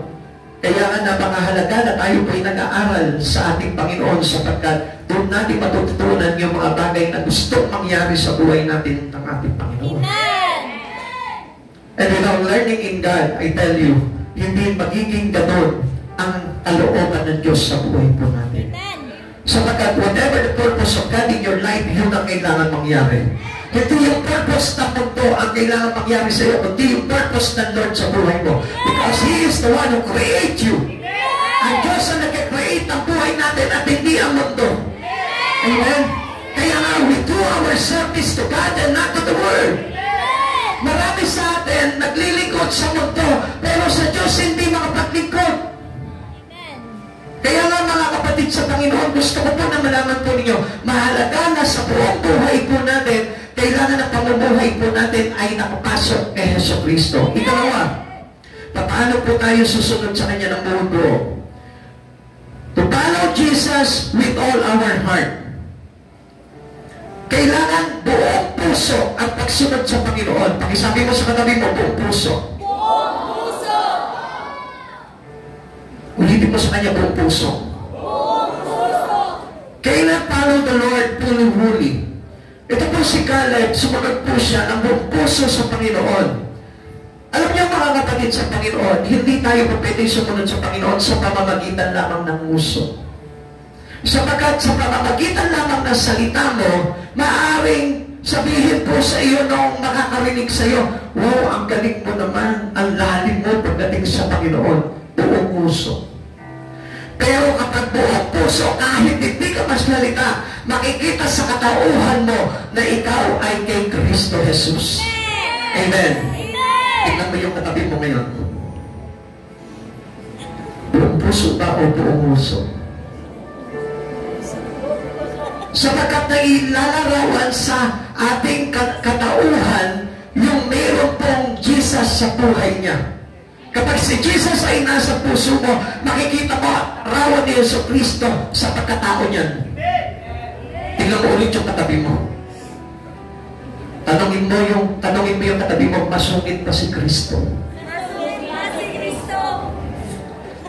kaya nga napakahalaga na tayo po'y nag-aaral sa ating Panginoon sapagkat doon natin matututunan yung mga bagay na gusto mangyari sa buhay natin ng ating Panginoon. Amen. And without learning in God, I tell you, hindi magiging ganun ang kalooban ng Diyos sa buhay po natin. Amen. Sapagkat whatever the purpose of God in your life, yun ang kailangan mangyari. Hindi yung purpose ng mundo ang kailangan mangyari sa iyo, kundi yung purpose ng Lord sa buhay mo. Because He is the one who create you. Ang Diyos ang nag-create ng buhay natin at hindi ang mundo. Amen? Kaya nga, we do our service to God and not to the world. Marami sa atin naglilingkod sa mundo, pero sa Diyos hindi makapaglingkod. Kaya nga mga kapatid sa Panginoon, gusto ko po na malaman po ninyo, mahalaga na sa buong buhay po natin, kailangan na pamumuhay po natin ay nakapasok kay Jesucristo. Ikalawa, paano po tayo susunod sa Kanya ng buong buo? To follow Jesus with all our heart. Kailangan buong puso ang pagsunod sa Panginoon. Pakisabi mo sa katabi mo, buong puso. Buong puso. Ulitin mo sa Kanya, buong puso. Buong puso. Kailan follow the Lord fully wholly? Ito po si Caleb, sumunod po siya ng buong puso sa Panginoon. Alam niyo mga kapatid sa Panginoon, hindi tayo pwedeng sumunod sa Panginoon sa pamamagitan lamang ng uso. Sapagkat sa pamamagitan lamang ng salita mo, maaaring sabihin po sa iyo nung makakarinig sa iyo, wow, ang galing mo naman, ang lalim mo pagdating sa Panginoon, buong puso. Pero kapag buong puso, kahit hindi ka masalita, makikita sa katauhan mo na ikaw ay kay Kristo Jesus. Amen. Tingnan mo yung katabi mo ngayon. Buong puso ba o buong puso? Sapagkat nailalarawan sa ating katauhan yung meron pong Jesus sa buhay niya. Kapag si Jesus ay nasa puso mo, makikita mo rawan ni Jesucristo sa pagkatao niyan. Tingnan mo ulit yung katabi mo. Tanungin mo yung katabi mo, masungit pa si Kristo. Masungit pa si Kristo.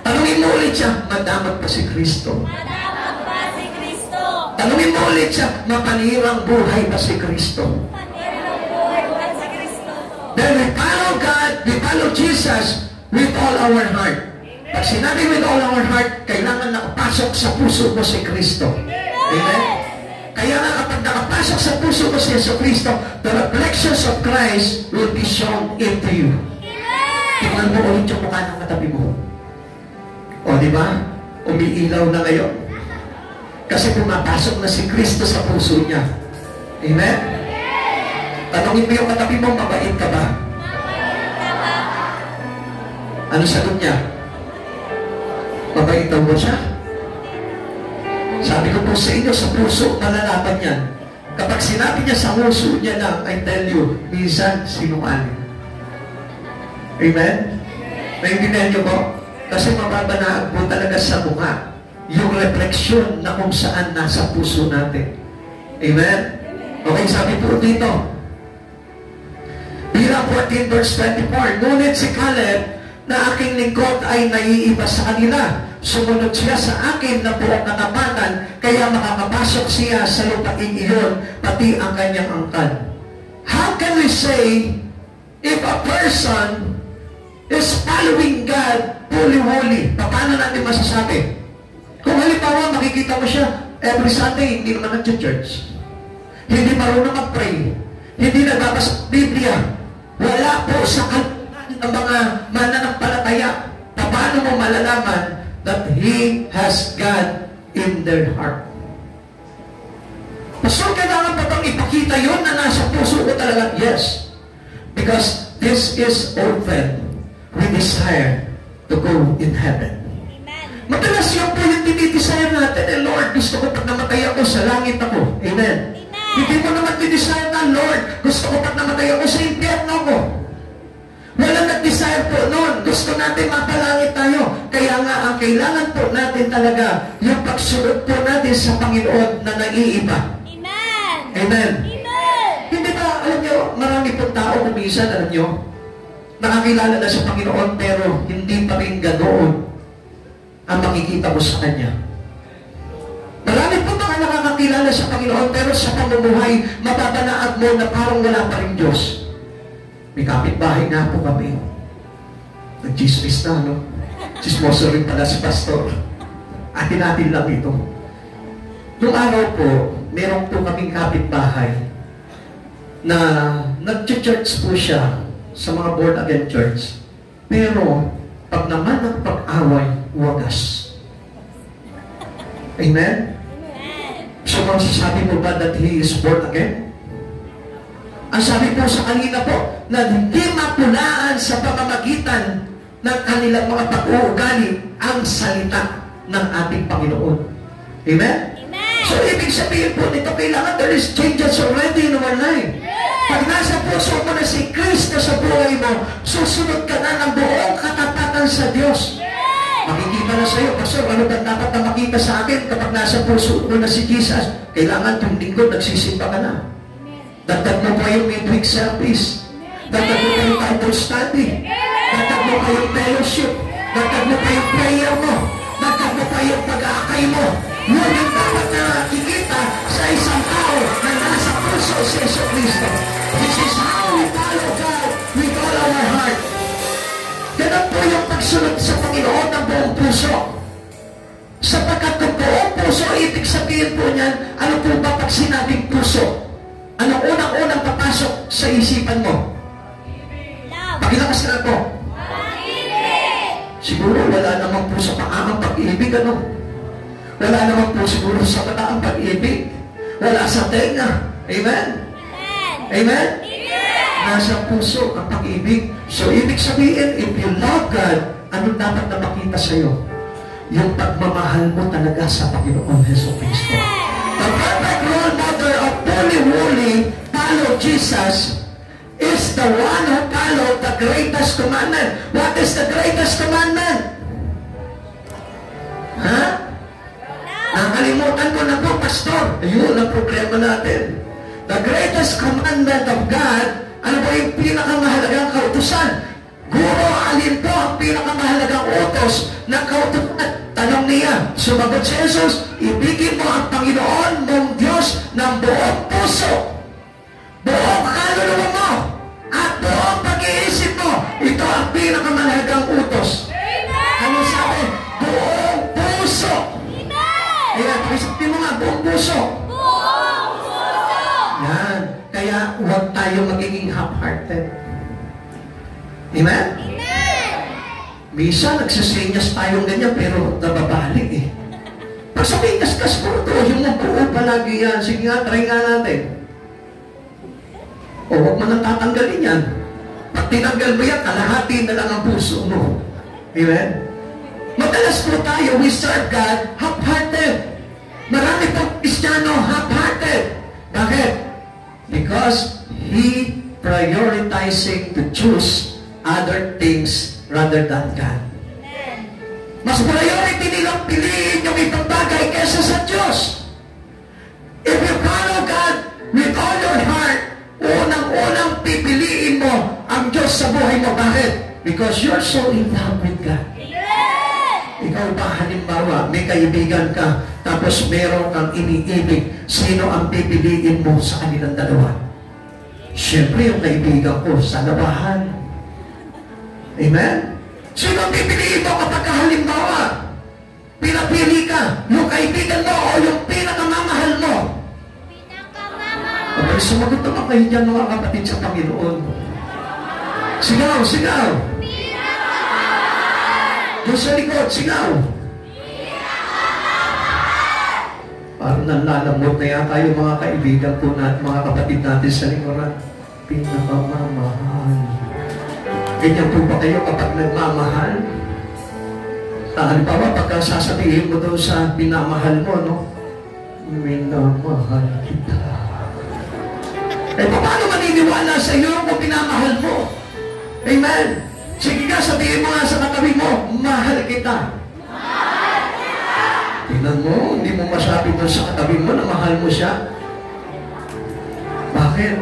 Tanungin mo ulit siya, madamot pa si Kristo. Madamot pa si Kristo. Tanungin mo ulit siya, mapanirang buhay pa si Kristo. Panirang buhay pa si Kristo. Then we follow God, we follow Jesus with all our heart. Pag sinabi with all our heart, kailangan nakapasok sa puso mo si Kristo. Amen? Kaya nga kapag nakapasok sa puso mo si Jesucristo, the reflections of Christ will be shown into you. Tingnan mo ulit yung mukha ng katabi mo. O, di ba? Umiilaw na ngayon. Kasi pumapasok na si Kristo sa puso niya. Amen? Tanungin mo yung katabi mo, mabait ka ba? Ano sagot niya? Mabait daw mo siya? Sabi ko po sa inyo, sa puso, malalaban yan. Kapag sinabi niya sa puso niya lang, I tell you, minsan, sinungaling. Amen? Naintindihan niyo po? Kasi mababanaan po talaga sa mukha yung refleksyon na kung saan nasa puso natin. Amen? Okay, sabi po dito, Bilang 14 verse 24, ngunit si Caleb na aking lingkod ay naiiba sa kanila. Sumunod siya sa akin na buong katapatan, kaya makakapasok siya sa lupain iyon, pati ang kanyang angkan. How can we say, if a person is following God fully wholly, paano natin masasabi? Kung halimbawa makikita mo siya every Sunday, hindi naman nag-church, hindi marunong mag-pray, hindi nagbabasa Biblia, wala po sa kalooban ng mga mananampalataya, paano mo malalaman that he has God in their heart? Pastor, kailangan pa bang ipakita yun na nasa puso ko talaga? Yes. Because this is orphan. We desire to go in heaven. Amen. Madalas yun po yung dinidesire natin, Lord, gusto ko pag namatay ako, sa langit ako. Amen. Hindi mo naman dinidesire na, Lord, gusto ko pag namatay ako, sa impyerno ako. Wala nag-desire po noon. Gusto natin mapalangit tayo. Kaya nga, ang kailangan po natin talaga, yung pagsunod po natin sa Panginoon na naiiba. Amen. Amen. Amen. Hindi ba, alam nyo, marami po tao kumisan, alam nyo, nakakilala na sa Panginoon, pero hindi pa rin ganoon ang makikita mo sa Kanya. Marami po mga nakakakilala sa Panginoon, pero sa pamumuhay, mapapanaad mo na parang wala pa rin Diyos. May kapitbahay nga po kami. Nag-chismis na, no? Chismoso rin pala si Pastor. Atin-atin lang ito. Noong araw po, meron po kaming kapitbahay na nag-church po siya sa mga born-again church. Pero, pag naman ang pag-away, wagas. Amen? So, masasabi mo ba that he is born again? Ang sabi po sa kanina po, na hindi mapulaan sa pamamagitan ng kanilang mga pag-uugali ang salita ng ating Panginoon. Amen? Amen. So, ibig sabihin po nito, kailangan there is changes already in our life. Pag nasa puso mo na si Kristo sa buhay mo, susunod ka na ng buong katapatan sa Diyos. Makikita na sa iyo, Pastor, ano ba dapat na makita sa akin kapag nasa puso mo na si Jesus? Kailangan yung linggo, nagsisimba ka na. Dagdag mo pa yung midweek service. Dagdag mo pa yung Bible study. Dagdag mo pa yung fellowship. Dagdag mo pa yung prayer mo. Dagdag mo pa yung pag-aakay mo. Yun yung dapat na nakikita sa isang tao na nasa puso si Yesu Cristo. This is how we follow God with all our heart. Ganun po yung pagsunod sa Panginoon ng buong puso. Sapagkat kung buong puso, ibig sabihin po niyan, ano po ba pag sinabing puso? Ano unang-unang papasok sa isipan mo? Pakilakas ka na po. Siguro wala namang po sa paa ang pag-ibig, ano? Wala namang po siguro sa mata ang pag-ibig. Wala sa tenga. Amen? Amen? Nasa puso ang pag-ibig. So, ibig sabihin, if you love God, anong dapat na makita sa'yo? Yung pagmamahal mo talaga sa Panginoon Hesus Kristo. The perfect role model of fully follow Jesus is the one who followed the greatest commandment. What is the greatest commandment? Ha? Nakalimutan ko na po, Pastor. Ayun ang problema natin. The greatest commandment of God, ano ba yung pinakamahalagang kautusan? Guro, alin po ang pinakamahalagang utos ng kautusan? Tanong niya, sumagot si Jesus, ibigin mo ang Panginoon mong Diyos ng buong puso, buong kaluluwa mo, at buong pag-iisip mo. Ito ang pinakamahalagang utos. Ano sabi? Buong puso. Ayan, isipin mo nga, buong puso. Buong puso. Yan. Kaya huwag tayo magiging half-hearted. Amen? Misa, nagsisinyas tayong ganyan, pero nababalik eh. Pag sabihin, kaskas mo ito, yung buo palagi yan. Sige nga, try nga natin. O, huwag mo nang tatanggalin yan. Pag tinanggal mo yan, kalahati na lang ang puso mo. Amen? Madalas po tayo, we serve God half-hearted. Marami pong Kristiyano half-hearted. Bakit? Because he prioritizing to choose other things rather than God. Mas priority nilang piliin yung ibang bagay kesa sa Diyos. If you follow God with all your heart, unang-unang pipiliin mo ang Diyos sa buhay mo. Bakit? Because you're so in love with God. Ikaw ba, halimbawa, may kaibigan ka, tapos meron kang iniibig, sino ang pipiliin mo sa kanilang dalawa? Siyempre, yung kaibigan ko sa labahan. Amen? Sino ang pipiliin mo kapag halimbawa, pinapili ka, yung kaibigan mo o yung pinakamamahal mo? Okay, sumagot naman kayo dyan mga kapatid sa Panginoon. Sigaw, sigaw! Doon sa likod, sigaw! Parang nanlalamot na yata yung mga kaibigan po natin, mga kapatid natin sa likuran. Pinakamamahal. Ganyan po ba kayo kapag nagmamahal? Halimbawa, pagka sasabihin mo doon sa pinamahal mo, no? Minamahal kita. Eh, paano maniniwala sa iyo kung pinamahal mo? Amen? Sige ka, sabihin mo nga sa katabi mo, mahal kita. Mahal kita! Tingnan mo, hindi mo masabi doon sa katabi mo na mahal mo siya. Bakit?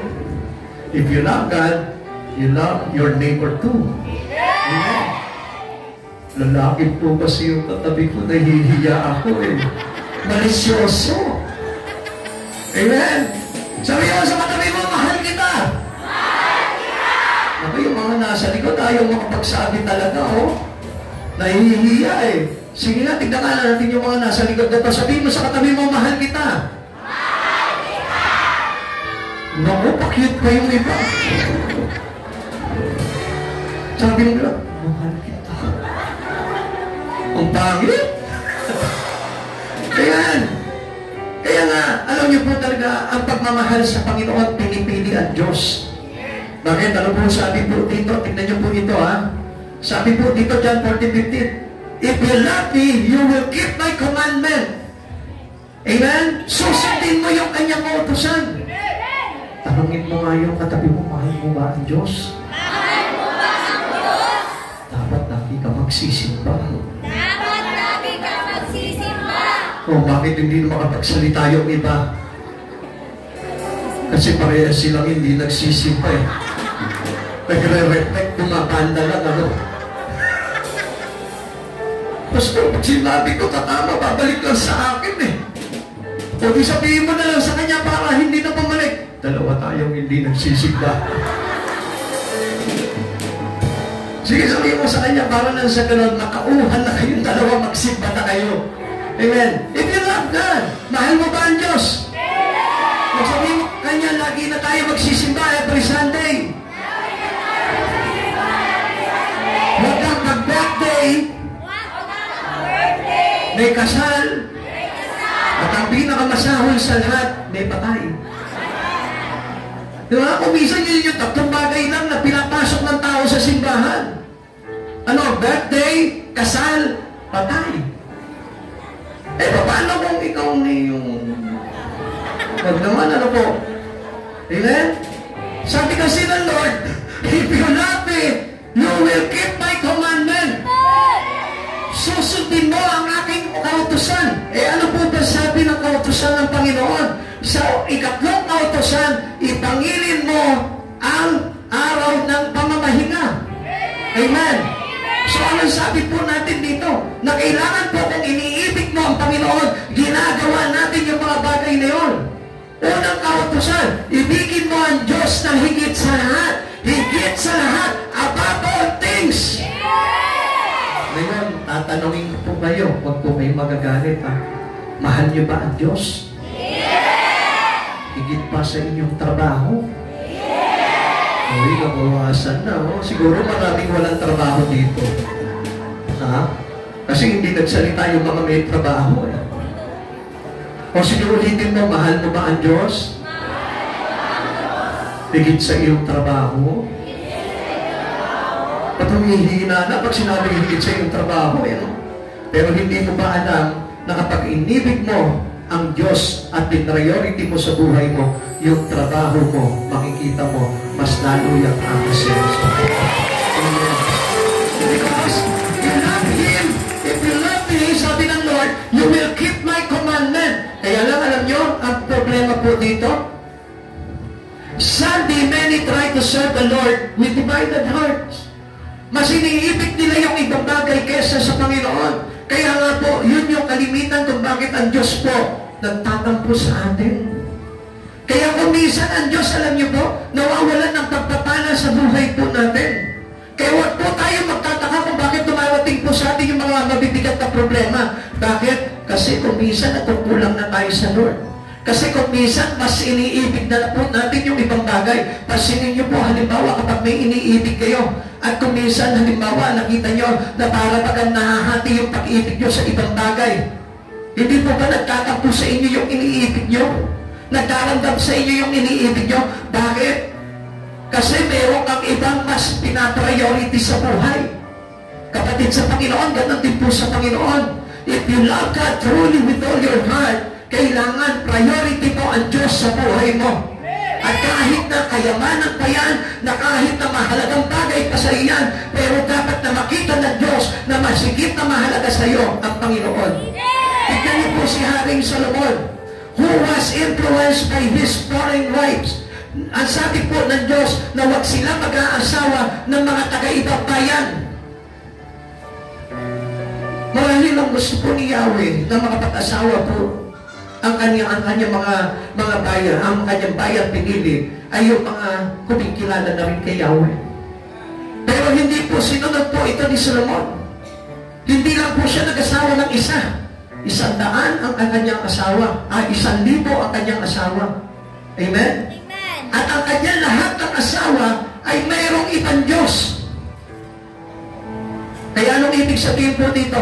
If you love God, you love your neighbor too. Amen? Lalaki po kasi yung katabi ko, nahihiya ako eh. Malisyoso. Amen? Sabi mo sa katabi mo, mahal kita. Mahal kita. Ako yung mga nasa likod, ayaw makapagsabi talaga, oh. Nahihiya eh. Sige na, tignan nga natin yung mga nasa likod dito. Sabi mo sa katabi mo, mahal kita. Mahal kita. Naku, pa-cute pa yung iba. Sabi mo lang, mahal kita. Ang pangit. Kaya nga, alam niyo po talaga, ang pagmamahal sa Panginoon, pinipili ang Diyos. Bakit? Ano po sabi po dito? Tignan niyo po ito, ha? Sabi po dito, John 14:15, if you love me, you will keep my commandment. Amen? Susundin mo yung kanyang utusan. Tanungin mo nga yung katabi mo, mahal mo ba ang Diyos? Mahal mo ba ang Diyos? Dapat lagi ka magsisimba. Dapat lagi ka magsisimba. O bakit hindi makapagsalita yung iba? Kasi parehas silang hindi nagsisimba eh. Nagre-reflect, pumapanda lang ano. Pastor, pag sinabi ko tatama, babalik lang sa akin eh. O di sabihin mo na lang sa kanya para hindi na bumalik. Dalawa tayong hindi nagsisimba. Sige, sabihin mo sa kanya para lang sa ganun, makauhan na kayong dalawa, magsimba na kayo. Amen. If you love God, mahal mo ba ang Diyos? Magsabihin mo kanya, lagi na tayo magsisimba every Sunday. Huwag kang mag-birthday. May kasal. At ang pinakamasahol sa lahat, may patay. Diba? Kung minsan yun yung tatlong bagay lang na pinapasok ng tao sa simbahan. Ano? Birthday, kasal, patay. Eh, paano kung ikaw na yung... Huwag naman, ano po? Amen? Sabi kasi ng Lord, if you love me, you will keep my commandment. Susundin mo ang aking kautusan. Eh, ano po ba sabi ng kautusan ng Panginoon? Sa ikatlong kautusan, ipangilin mo ang araw ng pamamahinga. Amen? So, anong sabi po natin dito? Na kailangan po kung iniibig mo ang Panginoon, ginagawa natin yung mga bagay na yun. Unang kautusan, ibigin mo ang Diyos na higit sa lahat. Higit sa lahat, above all things. Ngayon, tatanungin ko po kayo, huwag po kayo magagalit, ha? Mahal niyo ba ang Diyos? Higit pa sa inyong trabaho? Uy, nabawasan na. Oh. Siguro maraming walang trabaho dito. Ha? Kasi hindi nagsalita yung mga may trabaho. Eh. O siguro ulitin mo, mahal mo ba ang Diyos? Higit sa iyong trabaho? At humihina na pag sinabi higit sa iyong trabaho. Eh, no? Pero hindi mo ba alam na kapag inibig mo ang Diyos at priority mo sa buhay mo, yung trabaho mo, makikita mo, mas lalo yung access. Amen. Because you love Him. If you love me, sabi ng Lord, you will keep my commandment. Kaya lang, alam nyo, ang problema po dito, sadly, many try to serve the Lord with divided hearts. Mas iniibig nila yung ibang bagay kesa sa Panginoon. Kaya nga po, yun yung kalimitan kung bakit ang Diyos po nagtatampo sa atin. Kaya kung minsan ang Diyos, alam niyo po, nawawalan ng pagpapala sa buhay po natin. Kaya huwag po tayo magtataka kung bakit dumarating po sa atin yung mga mabibigat na problema. Bakit? Kasi kung minsan natukulang na tayo sa Lord. Kasi kung minsan mas iniibig na po natin yung ibang bagay. Pasinin niyo po, halimbawa, kapag may iniibig kayo, at kung minsan, halimbawa, nakita nyo na para bagang nahahati yung pag-ibig nyo sa ibang bagay. Hindi po ba nagtatampo sa inyo yung iniibig nyo? Nagdarandam sa inyo yung iniibig nyo? Bakit? Kasi meron kang ibang mas pinapriority sa buhay. Kapatid sa Panginoon, ganun din po sa Panginoon. If you love God truly with all your heart, kailangan priority mo ang Diyos sa buhay mo. At kahit na kayamanan pa yan, na kahit na mahalagang bagay pa sa iyan, pero dapat na makita ng Diyos na masigit na mahalaga sa iyo ang Panginoon. Tignan niyo po si Haring Solomon, who was influenced by his foreign wives. Ang sabi po ng Diyos na huwag sila mag-aasawa ng mga taga-ibang bayan. Marahil ang gusto po ni Yahweh na makapag-asawa po ang kanyang mga bayan, ang kanyang bayan pinili ay yung mga kumikilala na rin kay Yahweh. Pero hindi po sinunod po ito ni Solomon. Hindi lang po siya nag-asawa ng isa. 100 ang kanyang asawa. 1,000 ang kanyang asawa. Amen? Amen. At ang kanyang lahat ng asawa ay mayroong ibang Diyos. Kaya anong ibig sabihin po dito?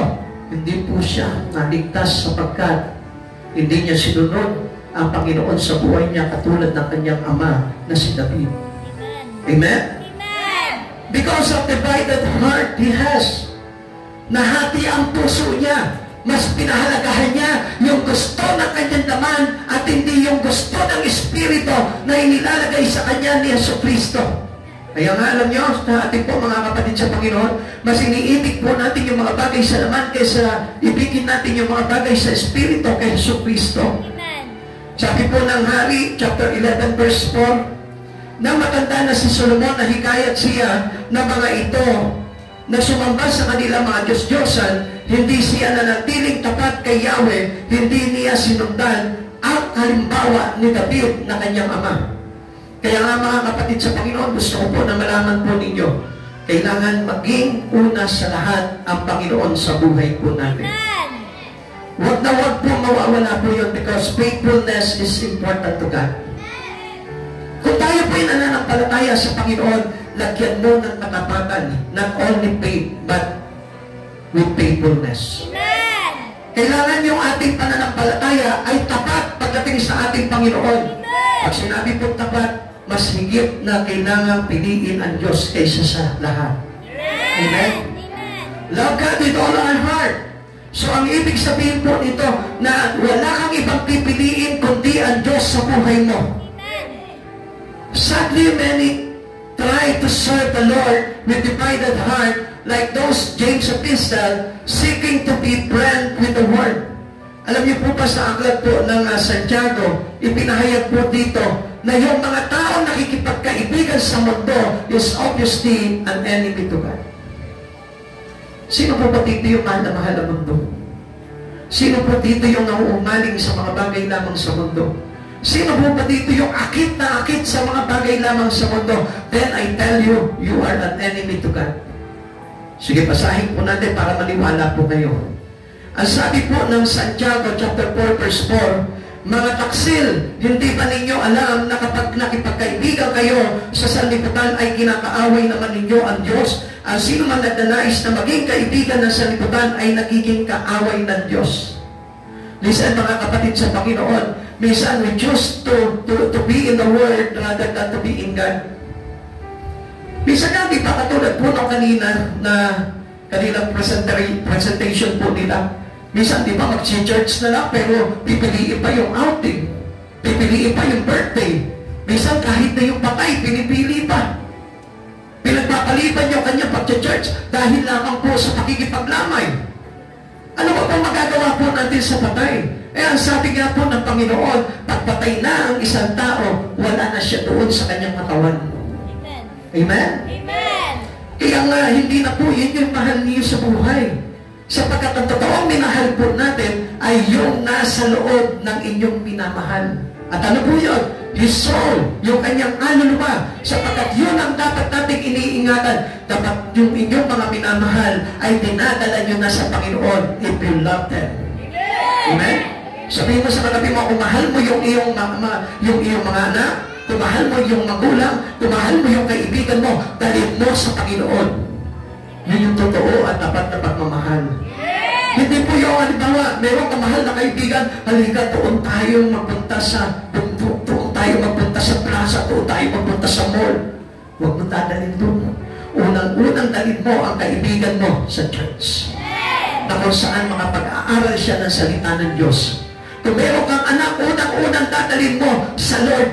Hindi po siya naligtas sapagkat hindi niya sinunod ang Panginoon sa buhay niya katulad ng kanyang ama na si David. Amen? Amen. Because of the divided heart he has, nahati ang puso niya. Mas pinahalagahan niya yung gusto ng kanyang laman at hindi yung gusto ng Espiritu na inilalagay sa kanya ni Jesucristo. Kaya nga alam niyo, sa ating po mga kapatid sa Panginoon, mas iniibig po natin yung mga bagay sa laman kaysa ibigin natin yung mga bagay sa Espiritu kay Jesucristo. Sabi po ng Hari, chapter 11, verse 4, na matanda na si Solomon na hikayat siya na mga ito na sumamba sa kanila mga Diyos-Diyosan, hindi siya nanatiling tapat kay Yahweh, hindi niya sinundan ang halimbawa ni David na kanyang ama. Kaya nga mga kapatid sa Panginoon, gusto ko po na malaman po ninyo, kailangan maging una sa lahat ang Panginoon sa buhay po natin. Huwag na huwag po mawawala po yun because faithfulness is important to God. Kung tayo po ay nananampalataya sa Panginoon, lagyan mo ng katapatan, not only faith, but with faithfulness. Kailangan yung ating pananampalataya ay tapat pagdating sa ating Panginoon. Pag sinabi po tapat, mas higit na kailangang piliin ang Diyos kaysa sa lahat. Amen? Love God with all our heart. So ang ibig sabihin po nito na wala kang ibang pipiliin kundi ang Diyos sa buhay mo. Sadly, many try to serve the Lord with divided heart like those James Epistle seeking to be brand with the Word. Alam niyo po ba sa aklat po ng Santiago, ipinahayag po dito na yung mga tao nakikipagkaibigan sa mundo is obviously an enemy to God. Sino po ba dito yung mahal na mahal na mundo? Sino po dito yung nauumaling sa mga bagay lamang sa mundo? Sino po ba dito yung akit na akit sa mga bagay lamang sa mundo? Then I tell you, you are an enemy to God. Sige, basahin po natin para maniwala po kayo. Ang sabi po ng Santiago chapter 4 verse 4, mga taksil, hindi ba ninyo alam na kapag nakipagkaibigan kayo sa sanlibutan ay kinakaaway naman ninyo ang Diyos? Ang sino man nagdanais na maging kaibigan ng sanlibutan ay nagiging kaaway ng Diyos. Listen mga kapatid sa Panginoon, minsan we choose to be in the Word rather than to be in God. Minsan nga, di ba katulad po nung kanina na kanilang presentation po nila, minsan, di ba, mag-church na lang, pero pipiliin pa yung outing. Pipiliin pa yung birthday. Minsan, kahit na yung patay, pinipili pa. Pinagpapaliban yung kanyang pag-church dahil lamang po sa pakikipaglamay. Ano ba pong magagawa po natin sa patay? Ang sabi nga po ng Panginoon, pagpatay na ang isang tao, wala na siya doon sa kanyang katawan. Amen? Amen? Kaya nga, hindi na po yun yung mahal niyo sa buhay. Sapagkat ang totoong minahal po natin ay yung nasa loob ng inyong minamahal. At ano po yun? His soul, yung kanyang kaluluwa. Sapagkat yun ang dapat nating iniingatan. Dapat yung inyong mga minamahal ay dinadala nyo na sa Panginoon if you love them. Amen? Sabihin mo sa katabi mo, kung mahal mo yung iyong mga anak, kung mahal mo yung magulang, kung mahal mo yung kaibigan mo, dalhin mo sa Panginoon. Yun yung totoo at dapat na pagmamahal. Hindi po yung halimbawa, meron kang mahal na kaibigan, halika, doon tayo magpunta sa plaza, doon tayo magpunta sa mall. Huwag mo dadalhin doon. unang-unang dalhin mo ang kaibigan mo sa church. Na kung saan makapag-aaral siya ng salita ng Diyos. Kung meron kang anak, unang-unang dadalhin mo sa Lord.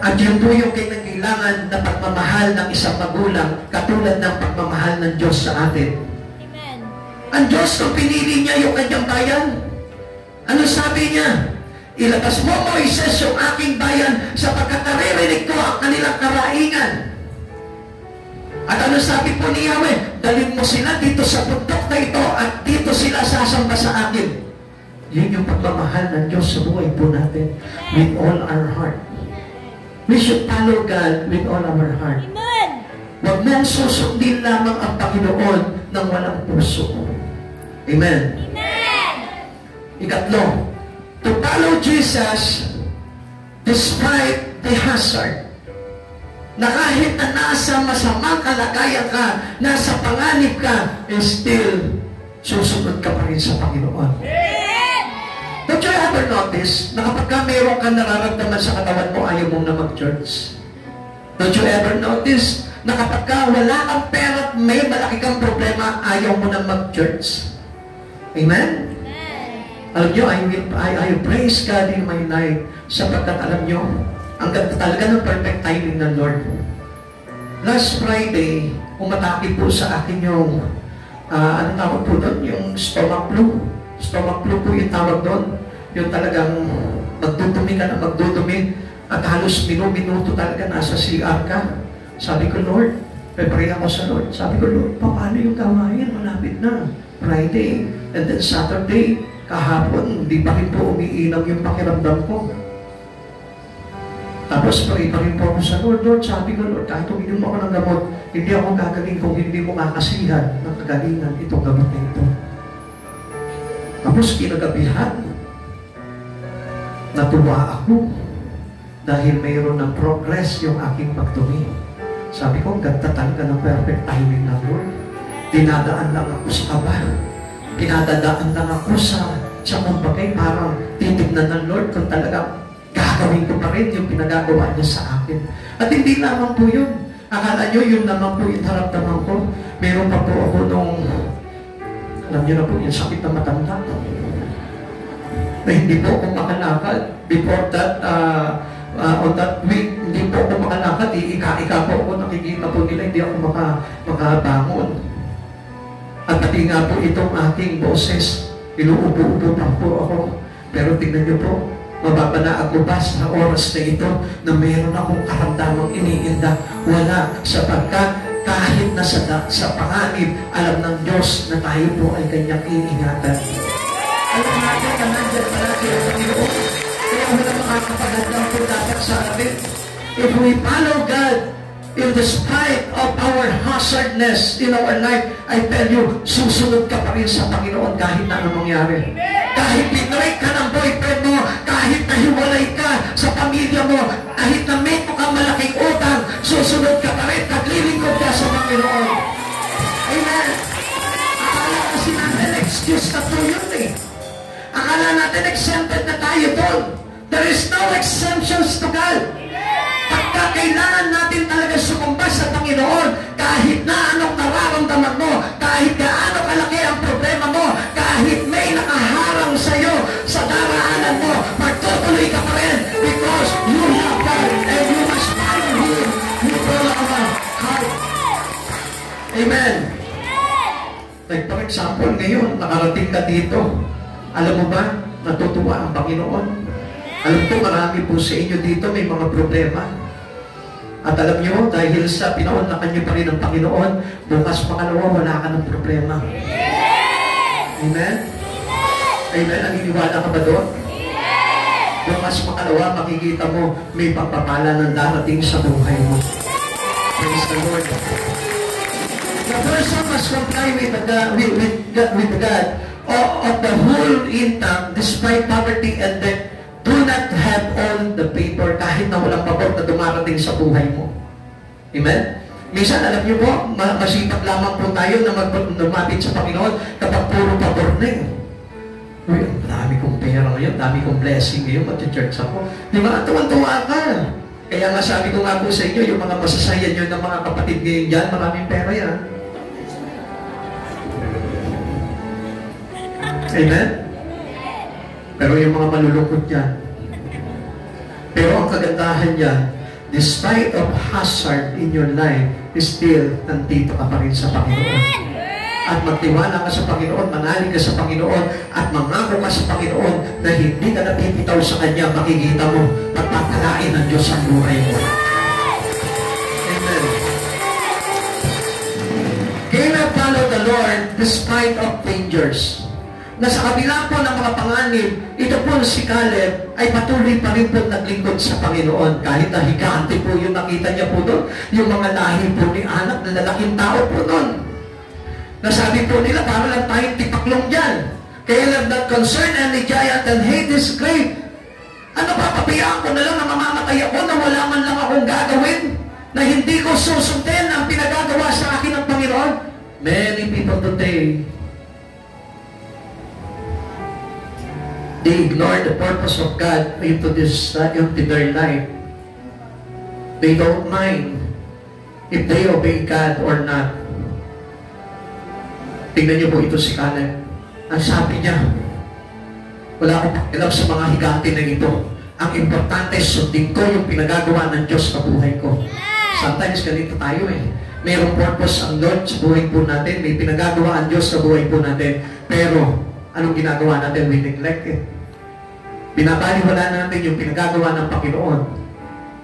At yun po yung kailangan na pagmamahal ng isang magulang katulad ng pagmamahal ng Diyos sa atin. Amen. Ang Diyos, kung pinili niya yung kanyang bayan, ano sabi niya? Ilabas mo, Moises, yung aking bayan sapagkat naririnig ko ang kanilang karaingan. At ano sabi po ni Yahweh? Dalhin mo sila dito sa bundok na ito at dito sila sasamba sa akin. Yun yung pagmamahal ng Diyos sa buhay po natin with all our heart. We should follow God with all our heart. Amen. Huwag mong susundin lamang ang Panginoon ng walang puso. Amen. Amen. Ikatlo, to follow Jesus despite the hazard. Na kahit na nasa masamang kalagayan ka, nasa panganib ka, still susunod ka pa rin sa Panginoon. Don't you ever notice na kapag ka meron kang nararamdaman sa katawan mo, ayaw mong na mag-church? Don't you ever notice na kapag ka wala kang pera at may malaki kang problema, ayaw mo na mag-church? Amen? Alam nyo, I praise God in my life sapagkat alam nyo, ang ganda talaga ng perfect timing ng Lord. Last Friday, umatake po sa akin yung, ano tawag po doon? Yung stomach flu. Stomach flu po yung tawag doon. Yung talagang magdudumi ka na magdudumi at halos minuto talaga nasa CR ka. Sabi ko, Lord, pray ako sa Lord. Sabi ko, Lord, paano yung gawain? Malapit na. Friday, and then Saturday, kahapon, hindi pa rin po umiinam yung pakiramdam ko. Tapos pray pa rin po ako sa Lord. Lord, sabi ko, Lord, kahit uminom ako ng gamot, hindi ako gagaling kung hindi mo makasihan ng kagalingan itong gamot na ito. Tapos kinagabihan, natuwa ako dahil mayroon ng progress yung aking pagtumi. Sabi ko, ganda talaga ng perfect timing ng Lord. Dinadaan lang ako sa kaba. Pinadadaan lang ako sa kumbagay, parang titignan ng Lord kung talagang gagawin ko pa rin yung pinagagawa niya sa akin. At hindi naman po yun. Akala nyo, yun naman po yung naramdaman ko. Meron pa po ako nung, alam nyo na po, yung sakit na matanda. Na hindi po ako makalakad. Before that, on that week, hindi po ako makalakad. Ika-ika po ako, nakikita po nila, hindi ako makabangon. At pati nga po itong aking boses, inuubo-ubo pa po ako. Pero tingnan nyo po, mababa na ako ba sa oras na ito na mayroon akong karamdamang iniinda? Wala, sapagkat kahit na sa panganib, alam ng Diyos na tayo po ay kanyang iingatan. Alam natin na nandiyan palagi ang Panginoon. Kaya wala makakapagandang po dapat sa atin. If we follow God, in despite of our hazardness in our life, I tell you, susunod ka pa rin sa Panginoon kahit na anong mangyari. Kahit binray ka ng boyfriend mo, kahit nahiwalay ka sa pamilya mo, kahit na may mo kang malaking utang, susunod ka pa rin, kaglilingkod ka sa Panginoon. Amen. Akala kasi natin, excuse na po yun eh. Akala natin, exempted na tayo doon. There is no exemptions to God. Pagka kailangan natin talaga sumamba sa Panginoon, kahit na anong nararamdaman mo, kahit gaano kalaki ang problema mo, kahit may nakaharang sa iyo sa daraanan mo, magtutuloy ka pa rin because you have God and you must follow Him with all of our heart. Amen. Like for example, ngayon, nakarating ka dito. Alam mo ba, natutuwa ang Panginoon? Alam ko, marami po sa inyo dito may mga problema. At alam nyo, dahil sa pinaunlakan nyo pa rin ng Panginoon, bukas pangalawa, wala ka ng problema. Amen? Amen? Naniniwala ka ba doon? Bukas pangalawa, makikita mo, may pagpapala ng darating sa buhay mo. Praise the Lord. The person must comply with God of the whole income despite poverty and debt. Do not have all the paper kahit na walang pabor na dumarating sa buhay mo. Amen? Minsan, alam niyo po, masipag lamang po tayo na lumapit sa Panginoon kapag puro pabor na yun. Uy, dami kong pera ngayon, dami kong blessing ngayon, mag-church ako. Di ba? Tuwan-tuwa ka. Kaya nga sabi ko nga po sa inyo, yung mga masasayan nyo ng mga kapatid ngayon dyan, maraming pera yan. Amen? Pero yung mga malulungkot yan. Pero ang kagandahan yan, despite of hazard in your life, still nandito ka pa rin sa Panginoon. At magtiwala ka sa Panginoon, manalig ka sa Panginoon, at mangako ka sa Panginoon na hindi ka napipitaw sa Kanya, makikita mo, pagpapalain ng Diyos ang buhay mo. Amen. Caleb followed the Lord despite of dangers. Na sa kabila po ng mga panganib, ito po si Caleb ay patuloy pa rin po naglingkod sa Panginoon. Kahit na higante po yung nakita niya po doon, yung mga lahi po ni anak na lalaking tao po doon. Nasabi po nila, para lang tayong tipaklong dyan. Caleb not concerned any giant and hate is great. Ano ba, papayaan ko na lang na mamamatay ako na wala man lang akong gagawin? Na hindi ko susundin ang pinagagawa sa akin ng Panginoon? Many people today, they ignore the purpose of God into their life. They don't mind if they obey God or not. Tingnan niyo po ito si Caleb. Ang sabi niya, wala akong pakialam sa mga higante na ito. Ang importante, sundin ko yung pinagagawa ng Diyos sa buhay ko. Sometimes ganito tayo eh. Mayroong purpose ang Lord sa buhay po natin. May pinagagawa ang Diyos sa buhay po natin. Pero, anong ginagawa natin? We neglect it. Binabaliwala natin yung pinagagawa ng Panginoon.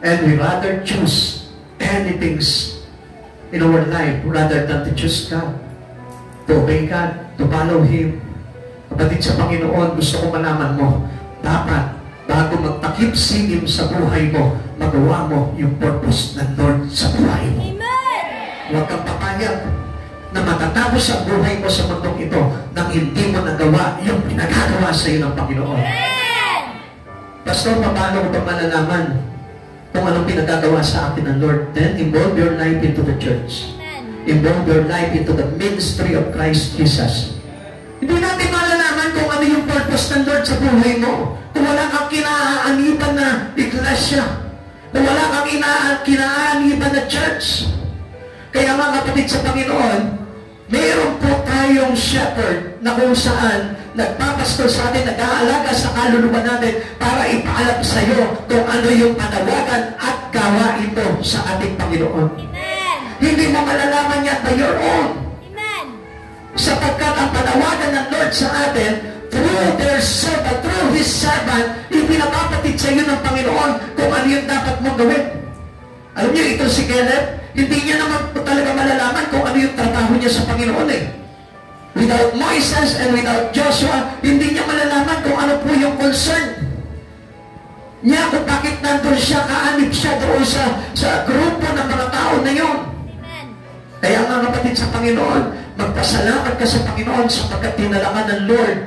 And we rather choose anything in our life rather than to choose God. To obey God, to follow Him. Kapatid sa Panginoon, gusto ko malaman mo, dapat, bago magtakip silim sa buhay mo, magawa mo yung purpose ng Lord sa buhay mo. Amen! Huwag kang papayag na matatapos ang buhay mo sa mundong ito nang hindi mo nagawa yung pinagagawa sa iyo ng Panginoon. Amen! Pastor, paano ko ba malalaman kung anong pinagagawa sa atin ng Lord? Then, involve your life into the church. Involve your life into the ministry of Christ Jesus. Hindi natin malalaman kung ano yung purpose ng Lord sa buhay mo. Kung wala kang kinaaniban na iglesia. Kung wala kang kinaaniban na church. Kaya mga kapatid sa Panginoon, meron po tayong shepherd na kung saan nagpapastor sa atin, nag-aalaga sa kaluluwa natin para ipaalam sa iyo kung ano yung panawagan at gawain mo sa ating Panginoon. Hindi mo malalaman yan by your own. Amen. Sapagkat ang panawagan ng Lord sa atin, through their servant, through His servant, ipinapapatid sa iyo ng Panginoon kung ano yung dapat mong gawin. Alam niyo, ito si Caleb, hindi niya naman talaga malalaman kung ano yung trabaho niya sa Panginoon eh. Without Moses and without Joshua, hindi niya malalaman kung ano po yung concern niya, kung bakit nandun siya, kaanib siya doon sa grupo ng mga tao na yun. Kaya nga kapatid sa Panginoon, magpasalamat ka sa Panginoon sapagkat tinala ka ng Lord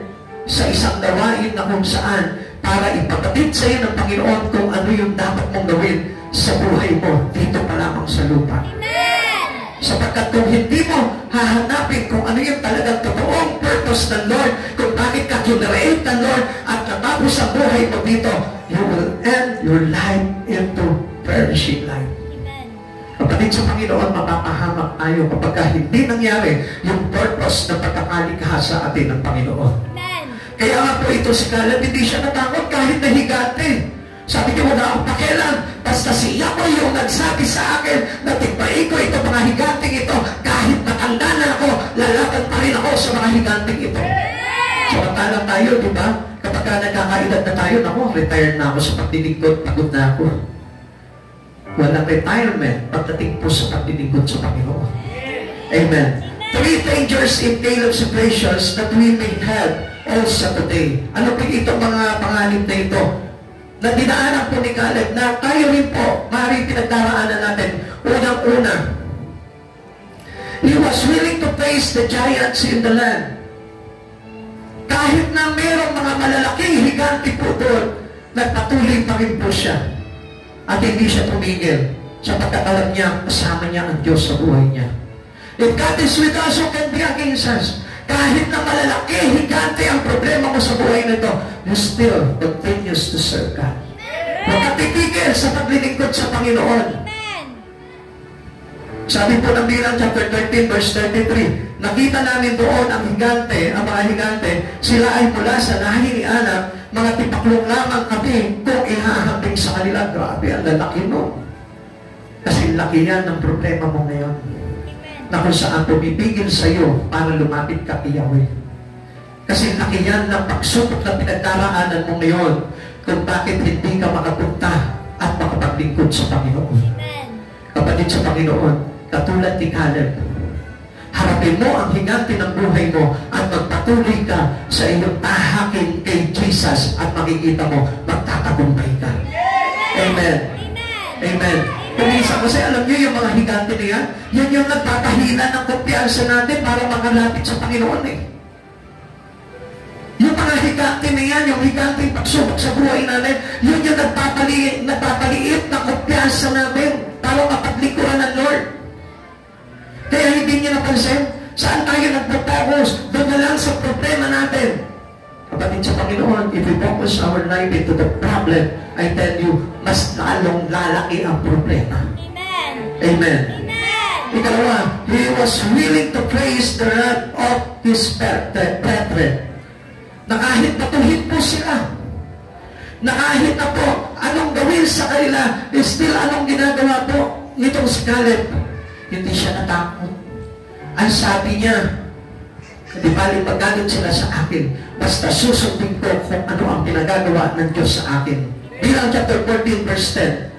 sa isang gawain na kung saan para ipapatid sa iyo ng Panginoon kung ano yung dapat mong gawin sa buhay mo dito pa lamang sa lupa. Amen! Sapagkat kung hindi mo hahanapin kung ano yung talagang totoong purpose ng Lord, kung bakit ka kinreate ng Lord at natapos ang buhay mo dito, you will end your life into perishing life. Kapatid sa Panginoon, mapapahamak tayo kapag hindi nangyari yung purpose ng pagkakalikha sa atin ng Panginoon. Amen. Kaya nga po ito si Caleb, hindi siya natakot kahit nahigante. Sabi niya, wala akong pakialam. Basta siya ko yung nagsabi sa akin na tigbain ko ito, mga higanting ito. Kahit matanda na ako, lalaban pa rin ako sa mga higanting ito. Samantalang tayo, di ba? Kapag nagkakaedad na tayo, naku, retired na ako sa pagdilingkod, pagod na ako. Walang retirement pagdating po sa paglilingkod sa Panginoon. Amen. 3 dangers in Caleb's situations that we may have also today. Ano po ito mga pangalim na ito? Na dinaanan po ni Caleb na tayo rin po, maaaring pinagdaraanan natin. Unang-una, he was willing to face the giants in the land. Kahit na mayroong mga malalaking higanti po doon, nagpatuloy pa rin po siya. At hindi siya tumigil sapagkat alam niya, kasama niya ang Diyos sa buhay niya. If God is with us, who can be against us? Kahit na malalaki, higante ang problema mo sa buhay nito, you still continues to serve God. Huwag kang titigil sa paglilingkod sa Panginoon. Amen. Sabi po ng Bilang chapter 13 verse 33, nakita namin doon ang higante, ang mga higante, sila ay mula sa lahi ni Anak, mga tipaklong lamang kami kung ihahambing sa kanila. Grabe, ang lalaki mo. Kasi laki yan ng problema mo ngayon. Na kung saan pumipigil sa iyo para lumapit ka kay Yahweh. Kasi laki yan ng pagsubok na pinagdaraanan mo ngayon kung bakit hindi ka makapunta at makapaglingkod sa Panginoon. Amen. Kapatid sa Panginoon, katulad ni Caleb, harapin mo ang higante ng buhay mo at magpatuloy ka sa iyong tahakin kay Jesus at makikita mo, magtatagumpay ka. Amen. Amen. Kumisa, kasi alam niyo yung mga higante na yan yung nagpapahina ng kumpiyansa natin para makalapit sa Panginoon eh. Yung mga higante na yan, yung higante pagsubok sa buhay natin, yun yung nagpapaliit ng kumpiyansa natin para mapaglikuran ng Lord. Kaya hindi niyo napansin, saan tayo nagpo-focus? Doon na lang sa problema natin. Kapatid sa Panginoon, if we focus our life into the problem, I tell you, mas lalong lalaki ang problema. Amen. Amen. Amen. Ikalawa, he was willing to praise the wrath of his brethren. Na kahit patuhin po sila, na kahit na po anong gawin sa kanila, still anong ginagawa po nitong si Caleb, hindi siya natakot. Ang sabi niya, di bali paggalit sila sa akin, basta susundin ko kung ano ang pinagagawa ng Diyos sa akin. Bilang chapter 14 verse 10.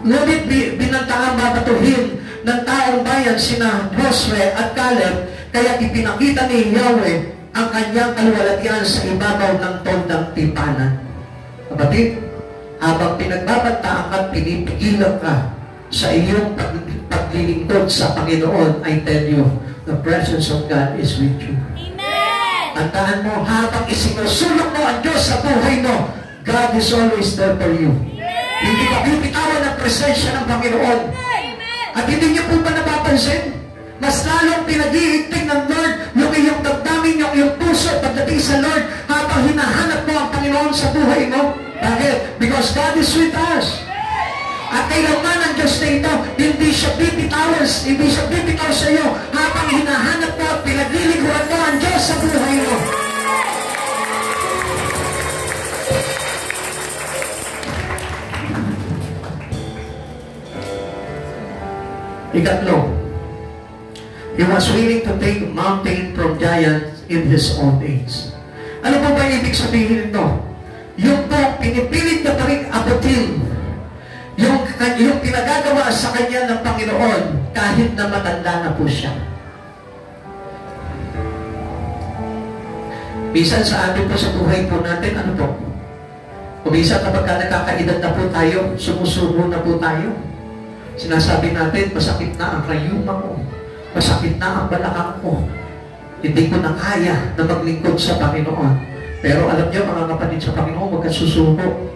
Ngunit binantakang babatuhin ng taong bayan sina Josue at Caleb, kaya ipinakita ni Yahweh ang kanyang kaluwalhatian sa ibabaw ng tondang tipanan. Kapatid, habang pinagbabantaan ka, pinipigilan ka sa iyong paglilingkod sa Panginoon, I tell you, the presence of God is with you. Amen. Tandaan mo, habang isinusulong mo ang Diyos sa buhay mo, God is always there for you. Hindi ka bibitawan ng presensya ng Panginoon. At hindi niyo po ba napapansin? Mas lalong pinag-iigting ng Lord yung iyong damdamin, yung iyong puso pagdating sa Lord habang hinahanap mo ang Panginoon sa buhay mo. Bakit? Because God is with us. At kailangan ang Diyos na ito, hindi siya bibitaw sa iyo habang hinahanap mo at pinaglilingkuran mo ang Diyos sa buhay mo. Ikatlo, he was willing to take mountain from giants in his old age. Ano po ba ibig sabihin nito? Yung po, pinipilit na pa rin abutin yung pinagagawa sa kanya ng Panginoon kahit na matanda na po siya. Minsan sa atin po sa buhay po natin, ano po? Kung minsan kapag nakakaedad na po tayo, sumusubo na po tayo. Sinasabi natin, masakit na ang rayuma ko. Masakit na ang balakang ko. Hindi ko na kaya na maglingkod sa Panginoon. Pero alam niyo, mga kapatid sa Panginoon, huwag kang susuko.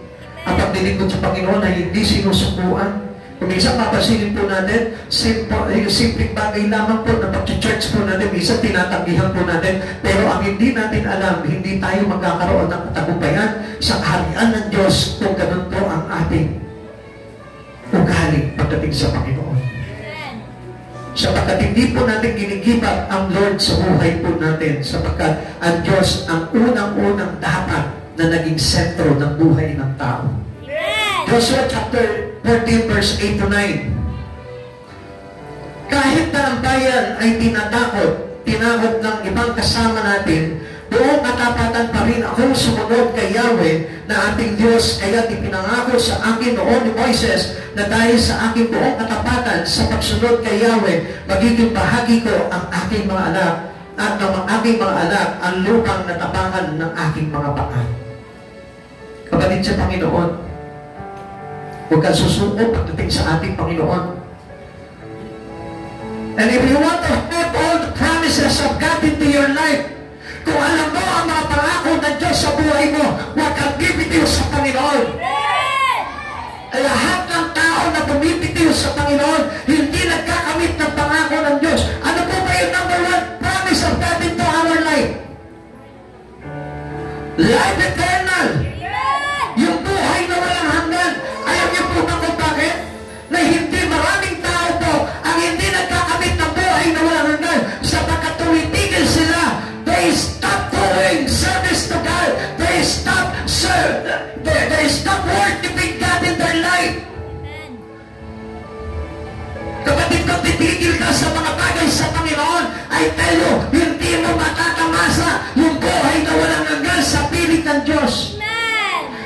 Ang paglilingkod sa Panginoon ay hindi sinusukuan. Kung minsan papasilin po natin, simpleng bagay lamang po na pag-church po natin, minsan tinatanggihan po natin, pero ang hindi natin alam, hindi tayo magkakaroon ng katagumpayan sa kaharian ng Diyos kung ganun po ang ating ugali pagdating sa Panginoon. Sapagkat hindi po natin ginigibat ang Lord sa buhay po natin, sapagkat ang Diyos ang unang-unang dapat na naging sentro ng buhay ng tao. Joshua chapter 14 verse 8 to 9. Kahit na ang bayan ay tinakot ng ibang kasama natin, buong katapatan pa rin akong sumunod kay Yahweh na ating Diyos, kaya ipinangako sa akin noon ni Moises na dahil sa aking buong katapatan sa pagsunod kay Yahweh, magiging bahagi ko ang aking mga anak at ng aking mga anak ang lupang natapangan ng aking mga paa. Kapatid sa Panginoon, huwag kang susuko pagdating sa ating Panginoon. And if you want to have all the promises of God into your life, kung alam mo ang mga pangako ng Diyos sa buhay mo, huwag kang bibitiw sa Panginoon. Lahat ng tao na bumibitiw sa Panginoon, hindi nagkakamit ng pangako ng Diyos. Ano po ba yung number one promise of God into our life? Life eternal. Yung buhay na walang hanggan. Alam niyo po ba kung bakit? Na hindi maraming tao po ang hindi nagkakamit ng buhay na walang hanggan sapagkat tumitigil sila. They stop doing service to God. They stop worshiping God in their life. Kapatid ko, titigil ka sa mga bagay sa Panginoon, I tell you, hindi mo matatamasa yung buhay na walang hanggan sa piling ng Diyos.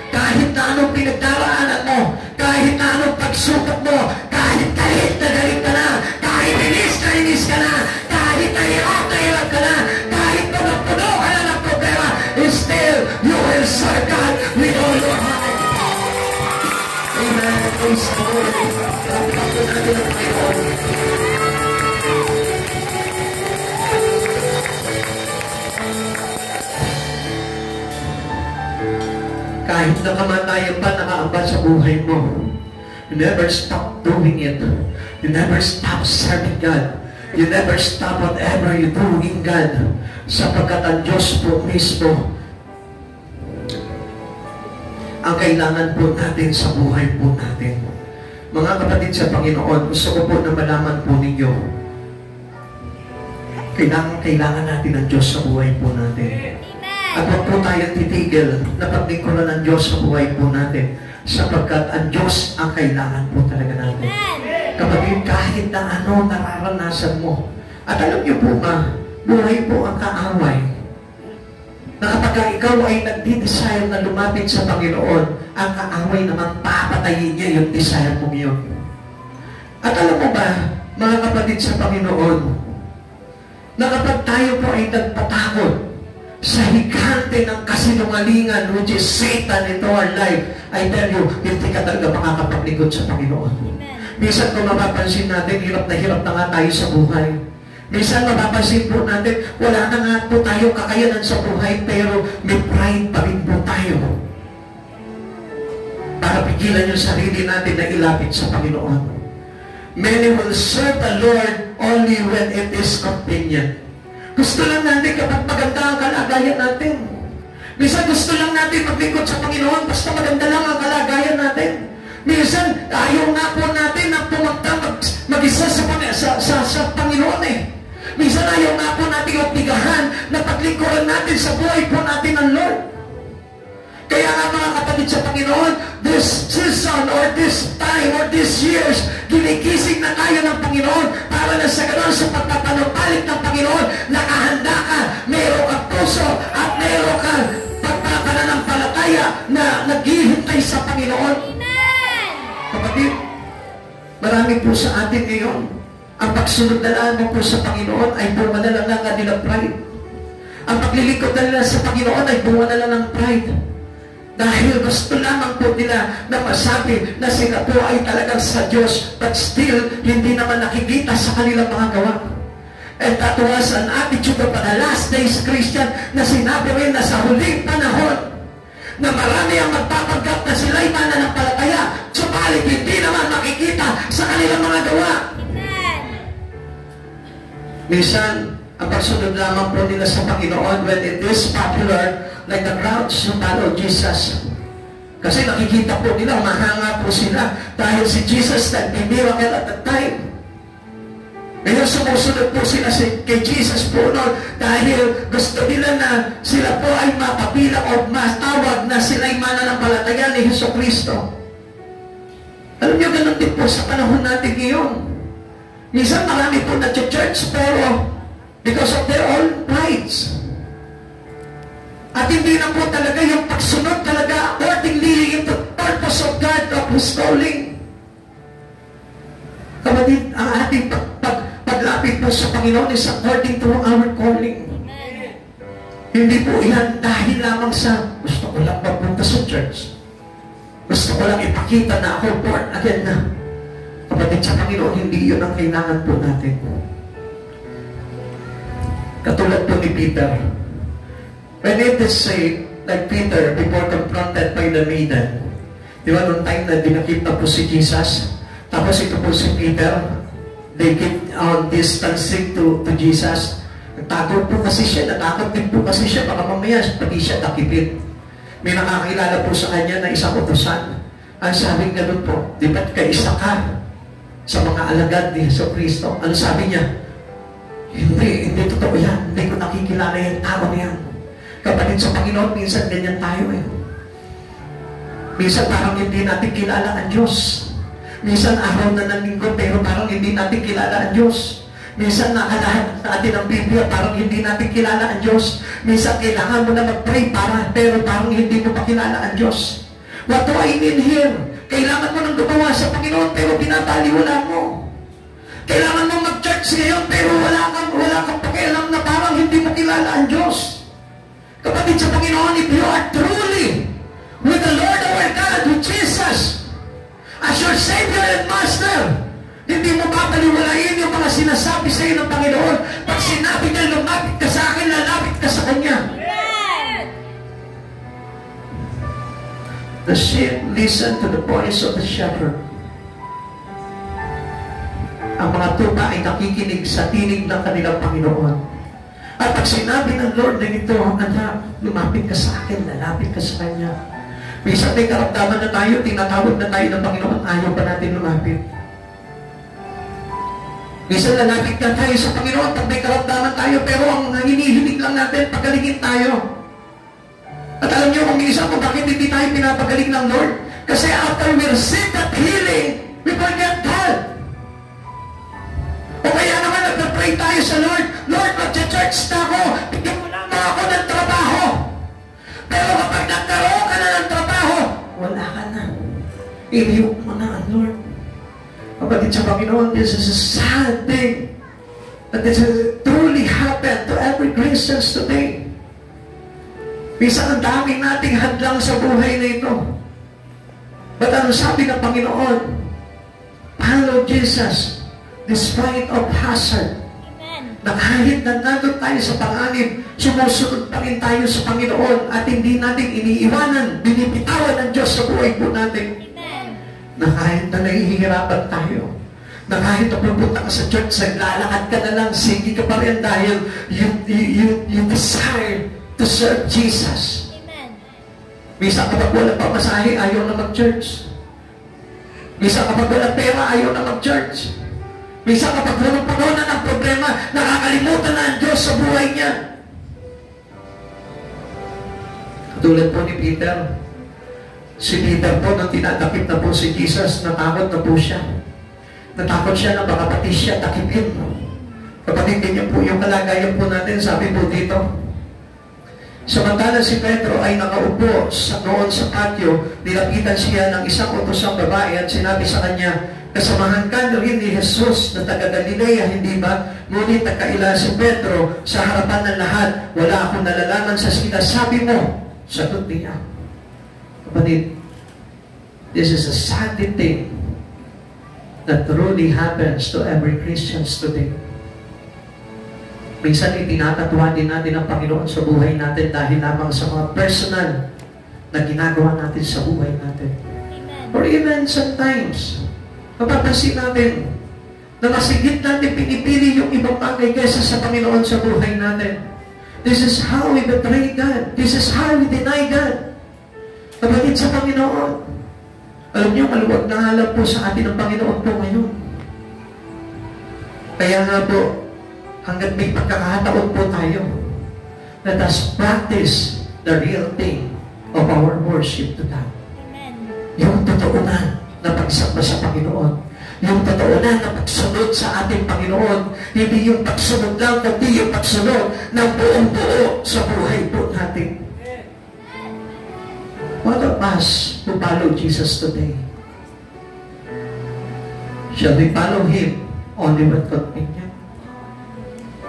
Kahit na anong pinagdaraanan mo, kahit na anong pagsukot mo, kahit galit na galit ka na, kahit inis ka na, kahit hirap ka na, kahit puno ka na ng problema, still, you will serve God with all your heart. Amen. Praise the Lord. Kapag natin ang Panginoon. Kahit na kamatayan pa nakaambal sa buhay mo, you never stop doing it. You never stop serving God. You never stop whatever you do in God. Sapagkat ang Diyos po mismo ang kailangan po natin sa buhay po natin. Mga kapatid sa Panginoon, gusto ko po na malaman po ninyo, kailangan natin ang Diyos sa buhay po natin. At huwag po tayong titigil na paglingkuran ng Diyos sa buhay po natin sapagkat ang Diyos ang kailangan po talaga natin. Kapatid, kahit na ano nararanasan mo, at alam niyo po ba, buhay po ang kaaway, na kapag ikaw ay nagdi-desire na lumapit sa Panginoon, ang kaaway naman papatayin niya yung desire mo yun. At alam mo ba, mga kapatid sa Panginoon, na kapag tayo po ay nagpatakot sa higante ng kasinungalingan, which is Satan into our life, I tell you, hindi ka talaga makakapaglingkod sa Panginoon. Minsan kung mapapansin natin, hirap na nga tayo sa buhay. Minsan mapapansin po natin, wala na nga po tayo kakayanan sa buhay, pero may pride pa rin po tayo. Para pigilan yung sarili natin na ilapit sa Panginoon. Many will serve the Lord only when it is convenient. Gusto lang natin kapag maganda ang kalagayan natin. Minsan gusto lang natin maglingkod sa Panginoon basta maganda lang ang kalagayan natin. Minsan ayaw nga po natin na pumunta mag-isa sa Panginoon eh. Minsan ayaw nga po natin obligahan na paglingkuran natin sa buhay po natin ng Lord. Kaya nga mga kapatid sa Panginoon, this season or this time or these years, ginigising na tayo ng Panginoon para na sa ganoon sa pagpapanumbalik ng Panginoon, nakahanda ka, mayroon kang puso at mayroon kang pagpapananampalataya na naghihintay sa Panginoon. Kapatid, marami po sa atin ngayon, ang pagsunod na lamang po sa Panginoon ay bunga na lang ng kanilang pride. Ang paglilingkod na nila sa Panginoon ay bunga na lang ng pride. Dahil gusto lamang po nila na masabi na sila po ay talagang sa Diyos, but still, hindi naman nakikita sa kanilang mga gawa. And that was an attitude of the last days Christian na sinabi rin na sa huling panahon na marami ang magpapanggap na sila'y mananampalataya, subalit hindi naman makikita sa kanilang mga gawa. Minsan, ang pagsunod lamang po nila sa Panginoon when it is popular, like the crowds who follow Jesus. Kasi nakikita po nila, mahanga po sila dahil si Jesus nag-miracle at that time. Ngayon sumusunod po sila kay Jesus po noon dahil gusto nila na sila po ay mapabilang o matawag na sila'y mananampalataya ni Jesucristo. Alam niyo, ganun din po sa panahon natin ngayon. Minsan marami po na-church pero because of their own prides. At hindi na po talaga yung pagsunod talaga accordingly into the purpose of God of His calling. Kapatid, ang ating paglapit po sa Panginoon is according to our calling. Hindi po yan dahil lamang sa gusto ko lang magpunta sa church. Gusto ko lang ipakita na ako born again na. Kapatid sa Panginoon, hindi yun ang kailangan po natin. Katulad po ni Peter. When it is said, like Peter, before confronted by the maiden, di ba, noong time na dinakita po si Jesus, tapos ito po si Peter, they keep on distancing to Jesus. Natakot po kasi siya, natakot din po kasi siya, baka mamaya pati siya nakipit. May nakakilala po sa kanya na isang utusan. Ang sabing ganun po, di ba't kaisa ka sa mga alagad ni Jesucristo? Ano sabi niya? Hindi totoo yan. Hindi ko nakikilala yung tao na yan. Kapatid sa Panginoon, minsan ganyan tayo eh. Minsan parang hindi natin kilala ang Diyos. Minsan araw na ng linggo, pero parang hindi natin kilala ang Diyos. Minsan nakalahat natin ang Biblia, parang hindi natin kilala ang Diyos. Minsan kailangan mo na mag-pray pero parang hindi mo pa kilala ang Diyos. What do I mean here? Kailangan mo nang gumawa sa Panginoon, pero pinapaliwala mo. Kailangan mo mag-church ngayon, pero wala kang pakialam na parang hindi mo kilala ang Diyos. Kapatid sa Panginoon, if you are truly with the Lord our God, with Jesus, as your Savior and Master, hindi mo papaliwalain yung mga sinasabi sa iyo ng Panginoon. Pag sinabi niya, lumapit ka sa akin, lalapit ka sa Kanya. The sheep listen to the voice of the shepherd. Ang mga tupa ay nakikinig sa tinig ng kanilang Panginoon. At pag sinabi ng Lord na ito, anak, lumapit ka sa akin, lalapit ka sa Kanya. Minsan may karamdaman na tayo, tinatawag na tayo ng Panginoon, ayaw pa natin lumapit. Minsan lalapit na tayo sa Panginoon pag may karamdaman tayo, pero ang hinihilig lang natin, pagalingin tayo. At alam niyo kung minsan kung bakit hindi tayo pinapagaling ng Lord? Kasi after we receive that healing, we forget God. O kaya naman nagpa-pray tayo sa Lord, Lord, mag-church na ako, bigyan mo naman ako ng trabaho. Pero kapag nagkaroon ka na ng trabaho, wala ka na. Iliyok mo na ang Lord. Kapatid sa Panginoon, this is a sad thing. That this has truly happened to every Christian today. Minsan ang daming nating hadlang sa buhay na ito. But ano sabi ng Panginoon? Follow Jesus despite of hazard. Amen. Na kahit na nandun tayo sa panganib, sumusunod pa rin tayo sa Panginoon at hindi natin iniiwanan, binibitawan ng Diyos sa buhay po natin. Amen. Na kahit na nahihirapan tayo, na kahit na pupunta ka sa church, naglalakad ka na lang, sige ka pa rin dahil you desire to serve Jesus. Amen. Minsan kapag walang pamasahe, ayaw na mag-church. Minsan kapag walang pera, ayaw na mag-church. Minsan kapag puno na ng problema, nakakalimutan na ang Diyos sa buhay niya. Katulad po ni Peter. Si Peter po, nung tinatapit na po si Jesus, natakot na po siya. Natakot siya na baka pati siya takipin. Kapatid niyo po yung kalagayan po natin, sabi po dito. Samantala si Pedro ay nakaupo noon sa patio, nilapitan siya ng isang utosang babae at sinabi sa kanya, kasamahan ka rin ni Jesus na taga Galilea, hindi ba? Ngunit nagkaila si Pedro sa harapan ng lahat, wala akong nalalaman sa sinasabi mo. Sagot niya. Kapatid, this is a sad thing that truly happens to every Christian today. Minsan itinatatuwa din natin ang Panginoon sa buhay natin dahil lamang sa mga personal na ginagawa natin sa buhay natin. Amen. Or even sometimes, mapapansin natin na masigit natin pinipili yung ibang bagay kaysa sa Panginoon sa buhay natin. This is how we betray God. This is how we deny God. Kapatid sa Panginoon, alam niyo, maluwag na alam po sa atin ang Panginoon po ngayon. Kaya nga po, hanggat may pagkakataon po tayo, let us practice the real thing of our worship to God. Amen. Yung totoo na pagsamba sa Panginoon. Yung totoo na pagsunod sa ating Panginoon. Hindi yung pagsunod lang, kundi yung pagsunod ng buong buo sa buhay po natin. What of us who follow Jesus today? Shall we follow Him only with conviction?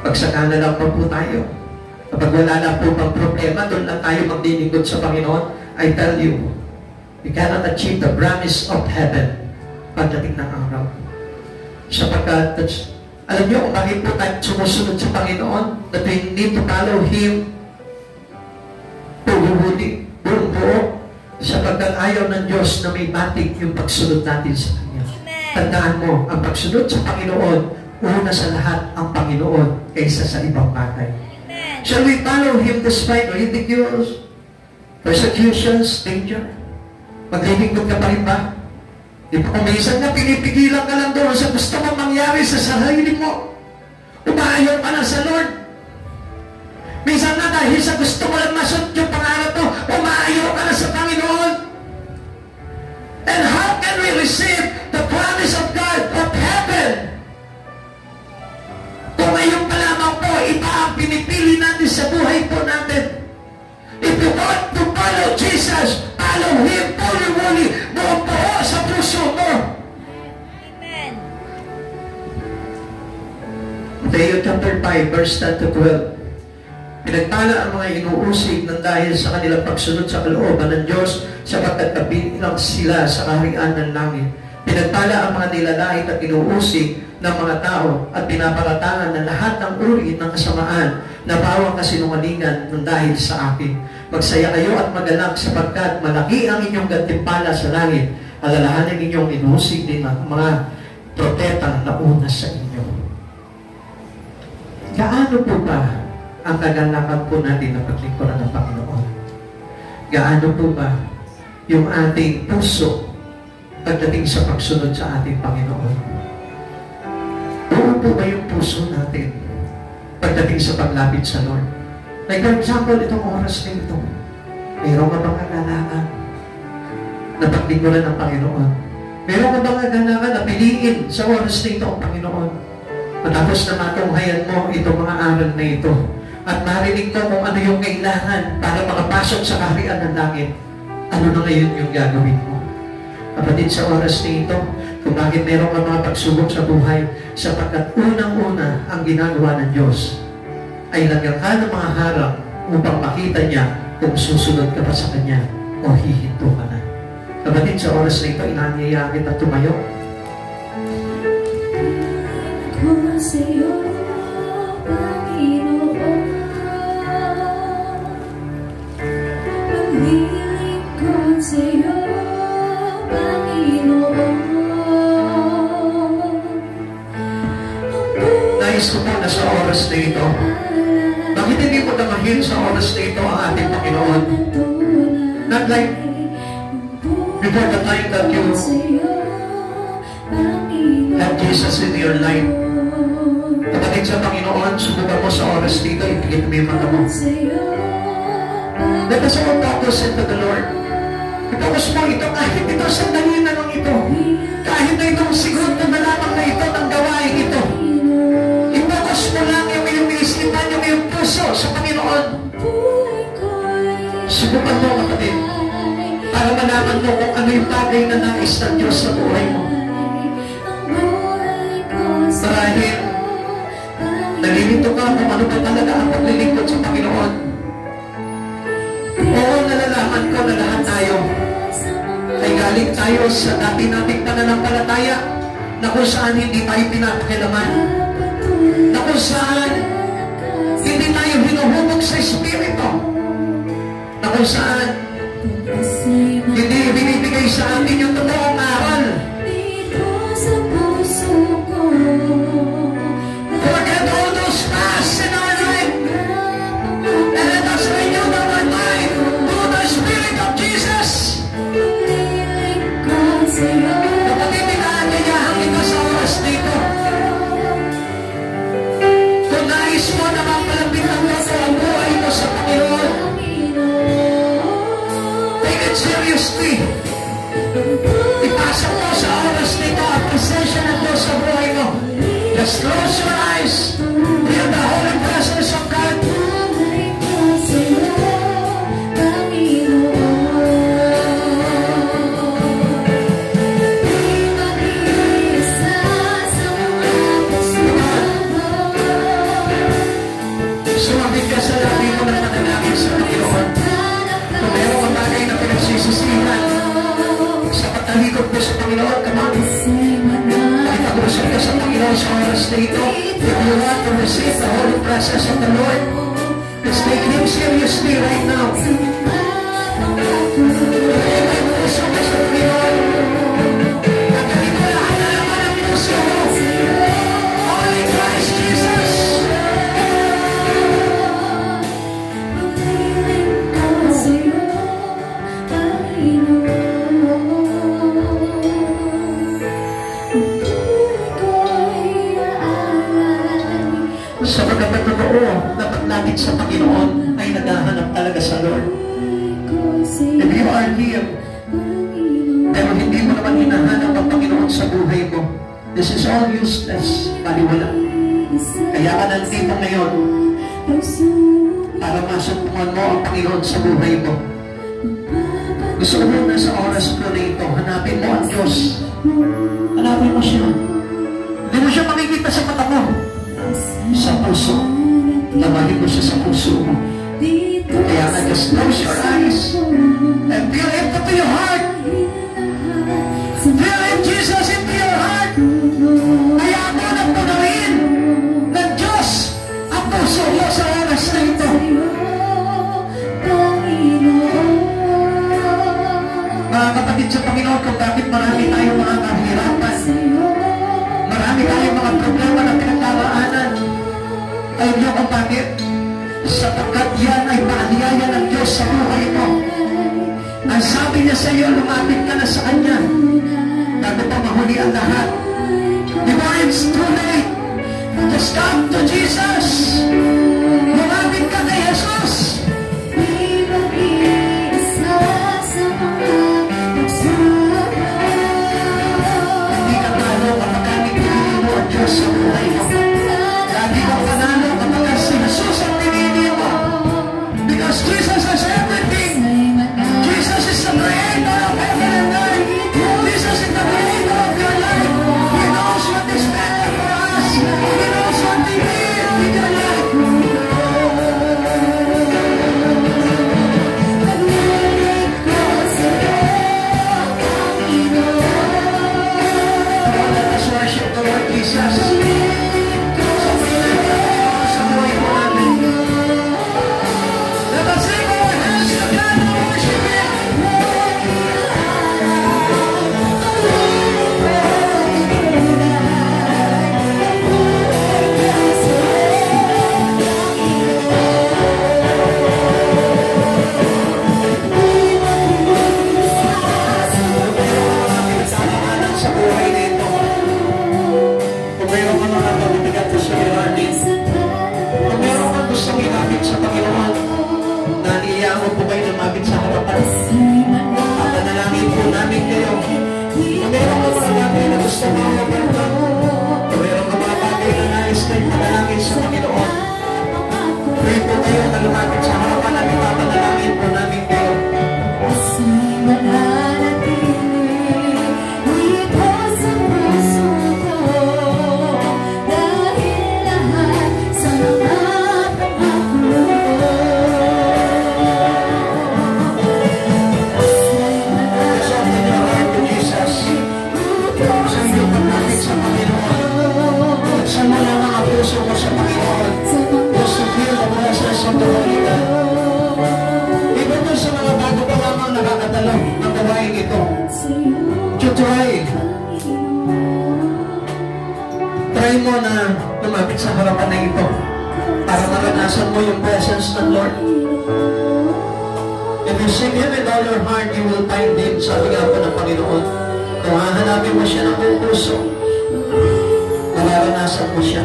Pagsaka na lang po tayo. Kapag wala na po pang problema, doon lang tayo magdilingkod sa Panginoon. I tell you, we cannot achieve the promise of heaven pagdating ng araw. Sapagkat, alam niyo kung bakit po tayo sumusunod sa Panginoon? That we need to follow Him buong buo, sapagkat ayaw ng Diyos na may batik yung pagsunod natin sa Kanya. Tandaan mo, ang pagsunod sa Panginoon, una sa lahat ang Panginoon kaysa sa ibang bagay. Amen. Shall we follow Him despite ridicules? Persecutions, danger. Maglilingkod ka pa rin ba? Di ba kung minsan na pinipigilan ka lang doon sa gusto mong mangyari sa sarili mo. Umayaw ka na sa Lord. Minsan na dahil sa gusto mo lang masot yung pangarap mo, umayaw ka na sa Panginoon. And how can we receive the promise of God of heaven? Kung ngayon pa lamang po, iba ang pinipili natin sa buhay po natin. If you want to follow Jesus, follow Him fully, buong buo sa puso mo. Amen. Matthew chapter 5, verse 10 to 12. Pinagpala ang mga inuusig ng dahil sa kanilang pagsunod sa kalooban ng Diyos sapagkat kabilang sila sa kaharian ng langit. Pinagpala ang mga nilalait at inuusig ng mga tao at pinaparatangan ng lahat ng uri ng kasamaan na bawang kasinungalingan ng dahil sa akin. Magsaya kayo at magalak sapagkat malaki ang inyong gantimpala sa langit. Alalahanin inyong inuusig din ang mga propeta na una sa inyo. Gaano po ba ang kagalakan po natin na paglingkuran ng Panginoon? Gaano po ba yung ating puso pagdating sa pagsunod sa ating Panginoon? Buo po ba yung puso natin pagdating sa paglapit sa Lord? Like for example, itong oras na ito, mayroon ka bang kagalakan na paglingkuran ng Panginoon? Mayroon ka bang kagalakan na piliin sa oras na ito ang Panginoon? Matapos na matunghayan mo itong mga aral na ito, at marinig mo kung ano yung kailangan para makapasok sa kaharian ng langit, ano na ngayon yung gagawin mo? Kapatid, sa oras na ito, kung bakit meron ka mga pagsubok sa buhay, sapagkat unang-una ang ginagawa ng Diyos ay lagyan ka ng mga harang upang makita niya kung susunod ka pa sa Kanya o hihinto ka na. Kapatid, sa oras na ito, inanyaya kita tumayo. Kung sa'yo, Panginoon, maglilingkod sa'yo, Panginoon. Nais ko po na sa oras na ito, bakit hindi mo damahin sa oras na ito ang ating Panginoon? Not like before the time that you have Jesus in your life. Kapatid sa Panginoon, subukan mo sa oras dito, ipigit mo yung mata mo. Let us all focus into the Lord. I-focus mo ito, kahit ito sandali na lang ito. Kahit na itong segundo na lamang na ito ng gawain ito. I-focus mo lang yung iyong isipan, yung iyong puso sa Panginoon. Subukan mo, kapatid, para malaman mo kung ano yung bagay na nais ng Diyos sa buhay mo. Marahil, nalilito ka kung ano ba talaga ang paglilingkod sa Panginoon. Oo, nalalaman ko na lahat tayo ay galing tayo sa dati nating pananampalataya na kung saan hindi tayo pinapakilaman, na kung saan hindi tayo hinuhubog sa Espiritu, na kung saan hindi binibigay sa atin yung totoong aral. Forget all those past in our life and let us renew our mind through the Spirit of Jesus. Kapatid, inaanyayahan kita sa oras dito. Kung nais mo na mapalapit ang todo ang buhay mo sa Panginoon, take it seriously. Ipasok mo sa oras nito ang presensya ng Diyos sa buhay mo. Just close your eyes. Feel the holy presence of God. Sumabit ka sa labi mo ng panalangin sa Panginoon. Kung meron kang bagay na pinagsisisihan sa pagtalikod mo sa Panginoon, come on. Pag-usap ka sa Panginoon sa oras na ito. If you want to receive the holy presence of the Lord, let's take Him seriously right now. Pag-ibig mo sa Panginoon. Pag-ibig mo lahat na naman ang puso mo. Holy Christ Jesus. lumapit sa Panginoon ay naghahanap talaga sa Lord. If you are here, pero hindi mo naman hinahanap ang Panginoon sa buhay mo, this is all useless, baliwala. Kaya ka nandito ngayon para masubukan mo ang Panginoon sa buhay mo. Gusto mo na sa oras ko na ito, hanapin mo ang Diyos. Hanapin mo siya. Hindi mo siya makikita sa mata mo. Sa puso. Labahin mo siya sa puso mo. Kaya na just close your eyes and feel Him into your heart. Feel Him, Jesus, into your heart. Kaya mo na punuin ng Diyos ang puso mo sa oras na ito. Mga kapatid sa Panginoon, kung bakit marami tayong mga kahirapan, marami tayong mga problema na pinagdaraanan, alam niyo kung bakit? Sapagkat yan ay paanyaya ng Diyos sa buhay mo. Ang sabi niya sa iyo, lumapit ka na sa Kanya bago pa mahuli ang lahat. Before it's too late, just come to Jesus. Lumapit ka kay Jesus. Hindi ka talo kapag pinili mo ang Diyos sa buhay mo. Lagi kang panalo kapag si Jesus ang pinili mo. Because Jesus has everything. Jesus is the creator of heaven and earth. Jesus is the creator of your life. He knows what is better for us. He knows what we need in your life. Let us worship the Lord Jesus. Let us sing our hands to God and worship Him. Sa buhay nito, kung mayroon ka mga pagbibigat sa suliranin, kung mayroon ka gustong ilapit sa Panginoon, naniya mo po kayo lumapit sa harapan. Papanalangin po namin kayo. Kung mayroon ka mga bagay na gusto mo mabalita, kung mayroon ka mga bagay na nais kayo panalangin sa Panginoon, pray po kayo na lumapit sa harapan namin, papanalangin po namin kayo. Try mo na lumapit sa harapan na ito para maranasan mo yung presence ng Lord. If you seek Him with all your heart, you will find Him. Sabi nga po ng Panginoon, kung hahanapin mo siya ng buong puso, mararanasan mo siya.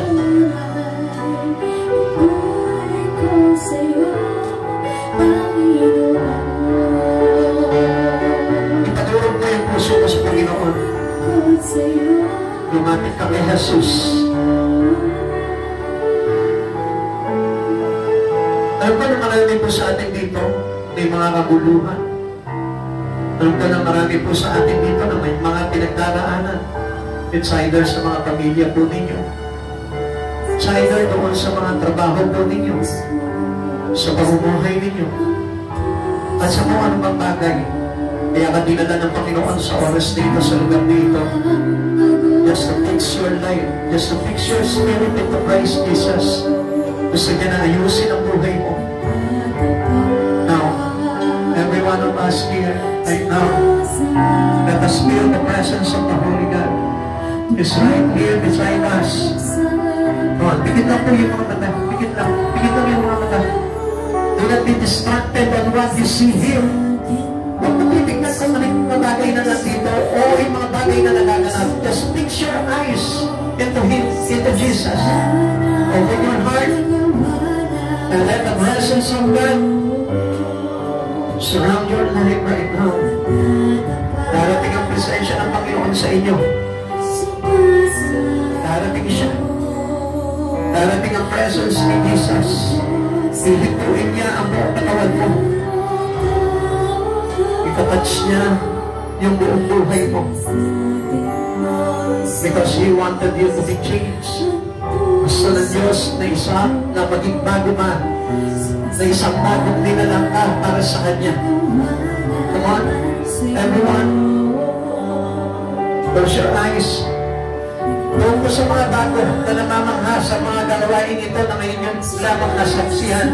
Ipatulog mo yung puso mo sa Panginoon. Lumapit ka kay Jesus. Alam ko na marami po sa atin dito may mga kabuluhan. Alam ko na marami po sa atin dito na may mga pinagdaraanan. It's either sa mga pamilya po ninyo, it's either doon sa mga trabaho po ninyo, sa pamumuhay ninyo, at sa mga anumang bagay. Kaya ka dinala ng Panginoon sa oras dito, sa lugar dito, just to fix your life, just to fix your spirit into Christ Jesus. Gusto niya na ayusin ang buhay mo. Now, every one of us here, right now, let us feel the presence of the Holy God. He's right here beside us. Come on, pikit lang po yung mga mata. Pikit lang yung mga mata. Do not be distracted on what you see here. Huwag matitignan kung ano yung mga bagay na nandito o yung mga bagay na nagaganap. Just fix your eyes into Him, into Jesus. Open your heart and let presence of God surround your life right now. Darating ang presensya ng Panginoon sa inyo. Darating siya. Darating ang presence ni Jesus. Hihipuin niya ang buong katawan mo. Itatouch niya yung buong buhay mo. Because He wanted you to be changed. Gusto ng Diyos na isa na maging bago man, na isang bagong nilalang ka para sa Kanya. Come on, everyone. Close your eyes. Doon ko sa mga bago na namamangha sa mga galawain ito na ngayon yung lamang nasaksihan.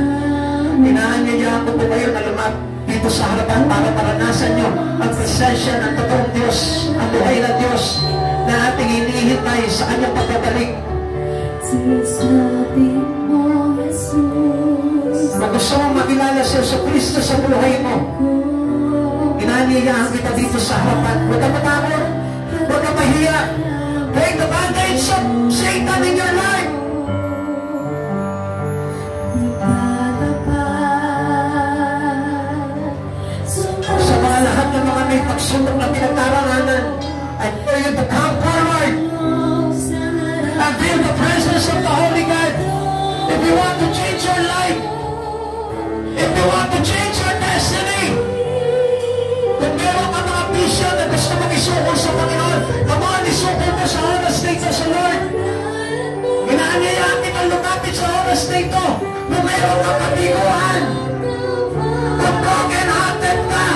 Inaanyayahan ko po kayo na lumap dito sa harapan para maranasan nyo ang presensya ng totoong Diyos, ang buhay na Diyos na ating hinihintay sa Kanyang pagbabalik. Kung gusto mong makilala si Jesucristo sa buhay mo, inaanyayahan kita dito sa harapan. Huwag ka matakot, huwag ka mahiya. Break the bondage of Satan in your life. Sa mga lahat ng mga may pagsubok na pinagdaraanan, I pray you to come forward and feel the presence of the Holy God. If you want to change your life, if you want to change your destiny, kung meron ka mga vision na gusto mong isuko sa Panginoon, come on, isuko mo sa oras na ito sa Lord. Inaanyayahan kita lumapit sa oras na ito. Kung meron ka kabiguan, kung broken-hearted ka,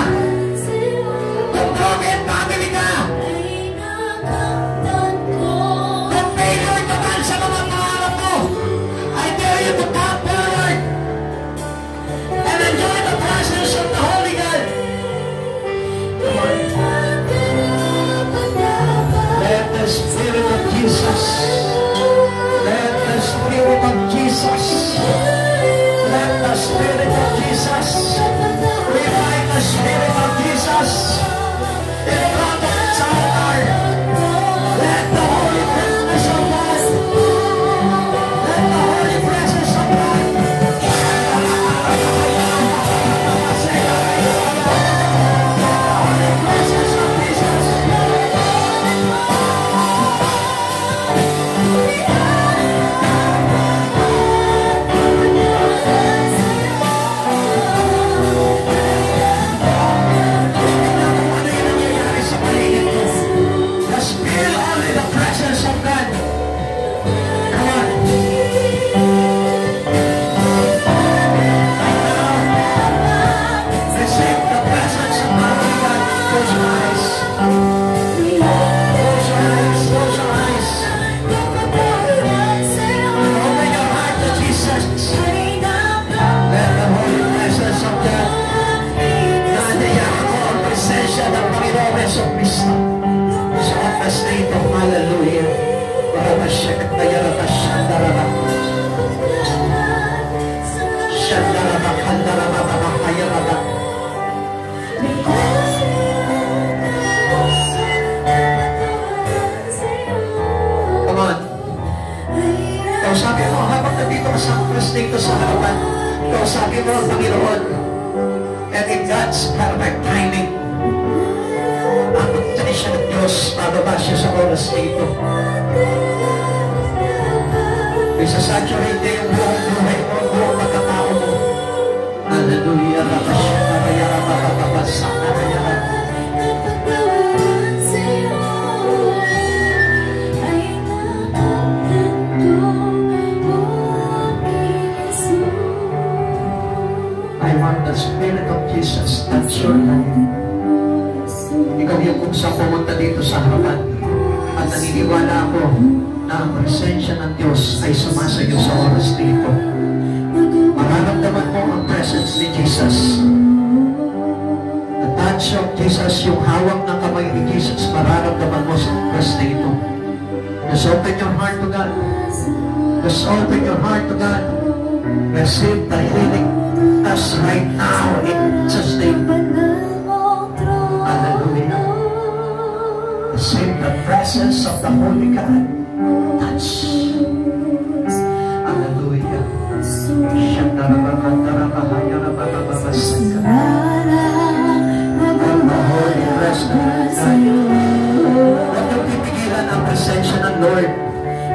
kung broken family ka, kung failure ka man sa mga pangarap mo, I dare you to come forward and enjoy the presence of the Holy God. Let the Spirit of Jesus, let the Spirit of Jesus, let the Spirit of Jesus, revive the Spirit of Jesus in front of its altar. Let the Holy Presence of God, let the Holy Presence of God, Hallelujah.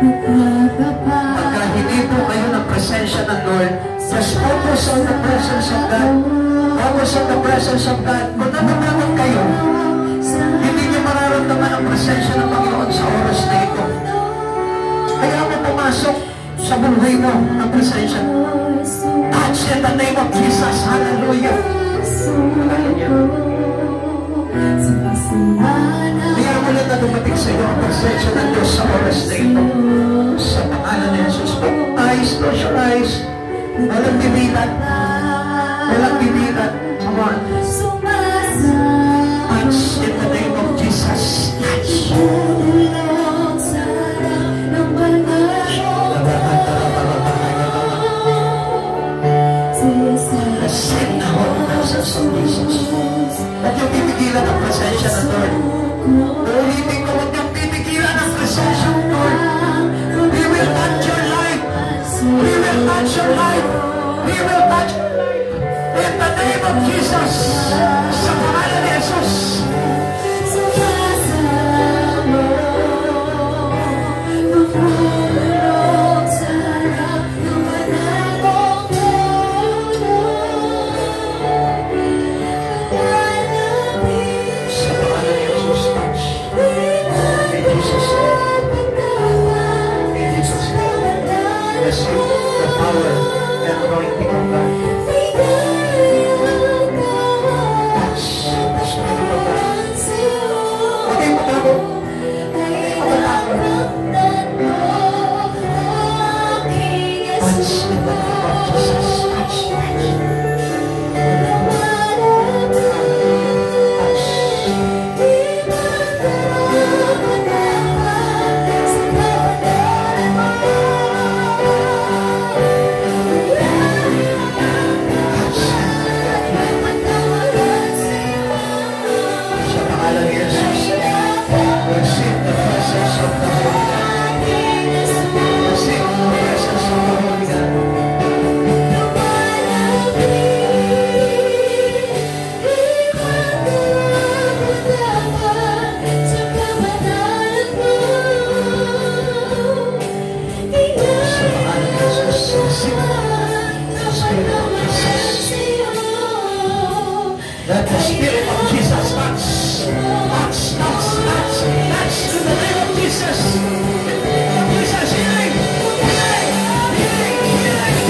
Pagka hindi po kayo ng presensya ng Lord, just focus on the presence of God. Focus on the presence of God. Kung natatakot kayo, hindi niyo mararamdaman ang presensya ng Panginoon sa oras na ito. Kaya mo pumasok sa buhay mo ang presensya. Touch in the name of Jesus. Hallelujah. Hallelujah. Kaya mo lang na dumating sa iyo ang presensya ng Diyos sa oras na ito. Sa pangalan ni Jesus. Eyes, close your eyes. Walang bibilan. Walang bibilan. Come on. Touch in the name of Jesus. Touch. Receive the whole presence of Jesus. Huwag yung pipigilan ang presensya ng Lord. Ulitin ko, huwag yung pipigilan ang presensya ng Lord. He will touch your life. He will touch your life. He will touch your life. In the name of Jesus. Sa pangalan ni Jesus. Let the Spirit of Jesus touch. Touch, touch, touch, touch in the name of Jesus. Jesus, healing, healing, healing, healing.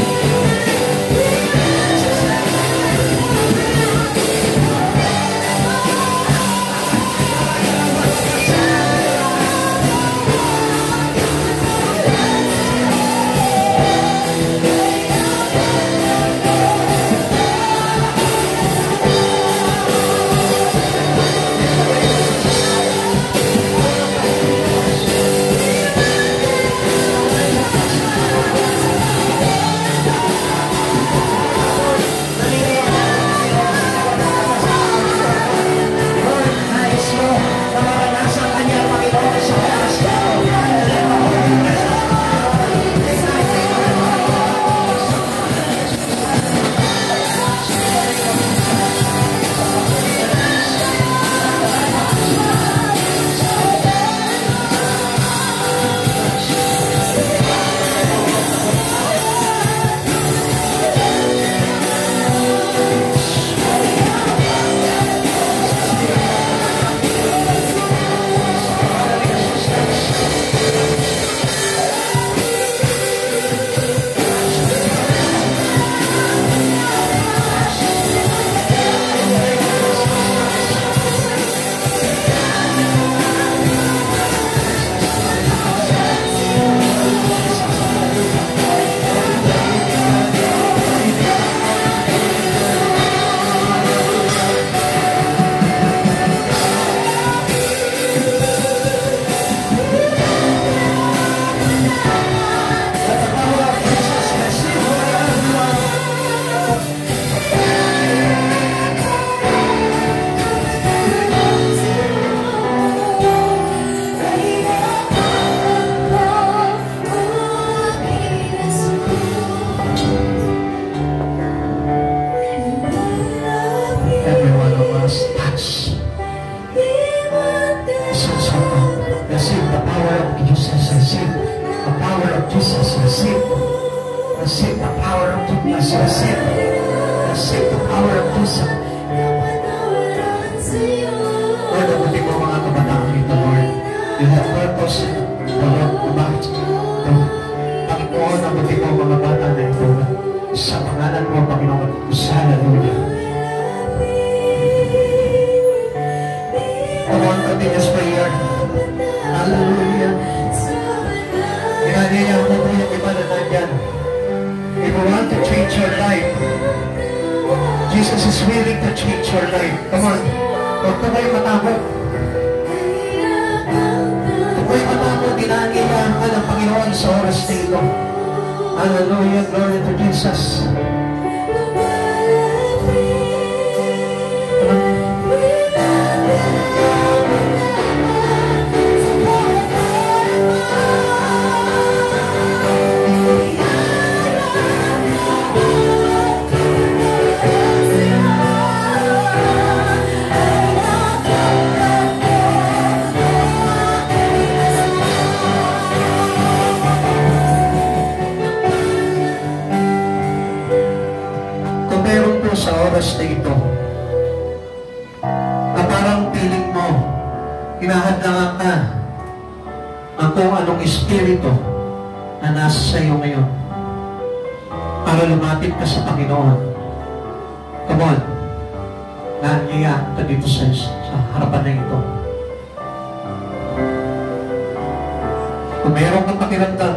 Touch. Receive the power of Jesus. Receive the power of Jesus. Receive the power of Jesus. Receive the power of Jesus. Lord, nabuti mo mga kabataan nito, Lord. You have purpose, Lord, bakit? Panginoon, nabuti mo mga bata na ito. Sa pangalan mo, Panginoon, hallelujah. Come on, continuous prayer. Hallelujah. Ginagaya mo po yung iba na nandyan. If you want to change your life, Jesus is willing to change your life. Come on. Huwag ka kayo matakot. Huwag kayo matakot. Ginagaya ka ng Panginoon sa oras na ito. Hallelujah. Glory to Jesus. Sa oras na ito na parang piling mo hinahadlangan ka ang kung anong espiritu na nasa sa iyo ngayon para lumapit ka sa Panginoon. Come on, nangyayaan ka dito sa harapan na ito. Kung mayroon kang pakiramdam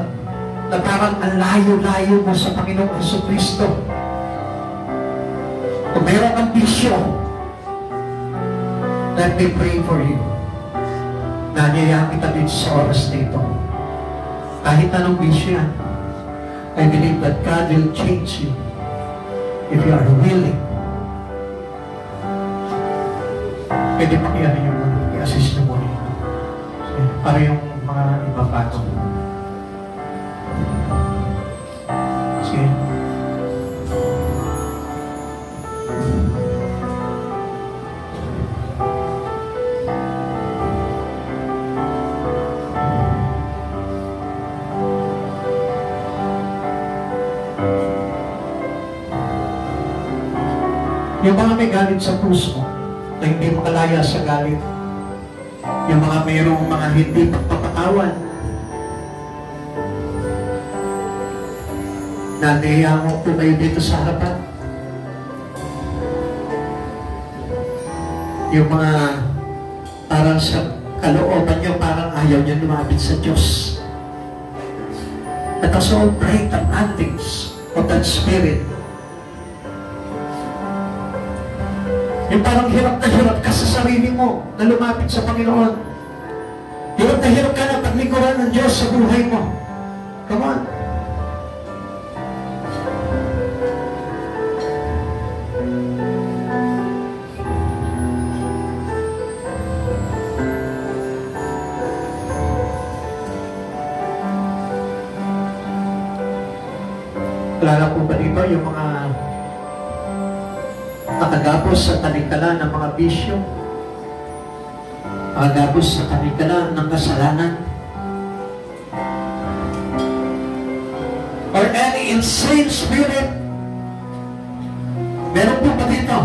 na parang ang layo-layo mo sa Panginoong Jesucristo, kung mayroon kang bisyo, let me pray for you. Nangyayaan kita dito sa oras na ito. Kahit anong bisyo yan, I believe that God will change you if you are willing. Pwede pakiyanin yung i-assist na mo rin. Para yung mga ibang bato. Sige. Yung mga may galit sa puso na hindi makalaya sa galit, yung mga mayroong mga hindi pagpapatawan, nandiyan mo po kayo dito sa harapan. Yung mga parang sa kalooban nyo, parang ayaw nyo lumapit sa Diyos. Let us all break the antics of that spirit. Yung parang hirap ka sa sarili mo na lumapit sa Panginoon. Hirap ka na paglingkuran ng Diyos sa buhay mo. Come on. Kilala po ba dito yung mga nakagapos sa talikala ng mga bisyo, nakagapos sa talikala ng kasalanan, or any insane spirit? Meron po ba dito?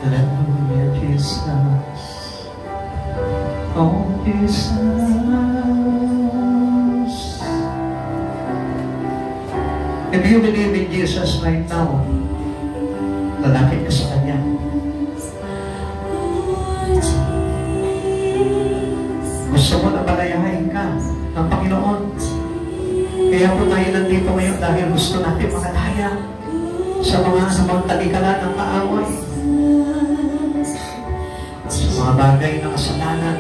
Hallelujah, Jesus. Oh, Jesus. If you believe in Jesus right now, lalapit ka sa Kanya. Gusto mo na palayahin ka ng Panginoon. Kaya po tayo nandito ngayon dahil gusto natin makalaya sa mga talikala ng kaaway, sa mga bagay na kasalanan.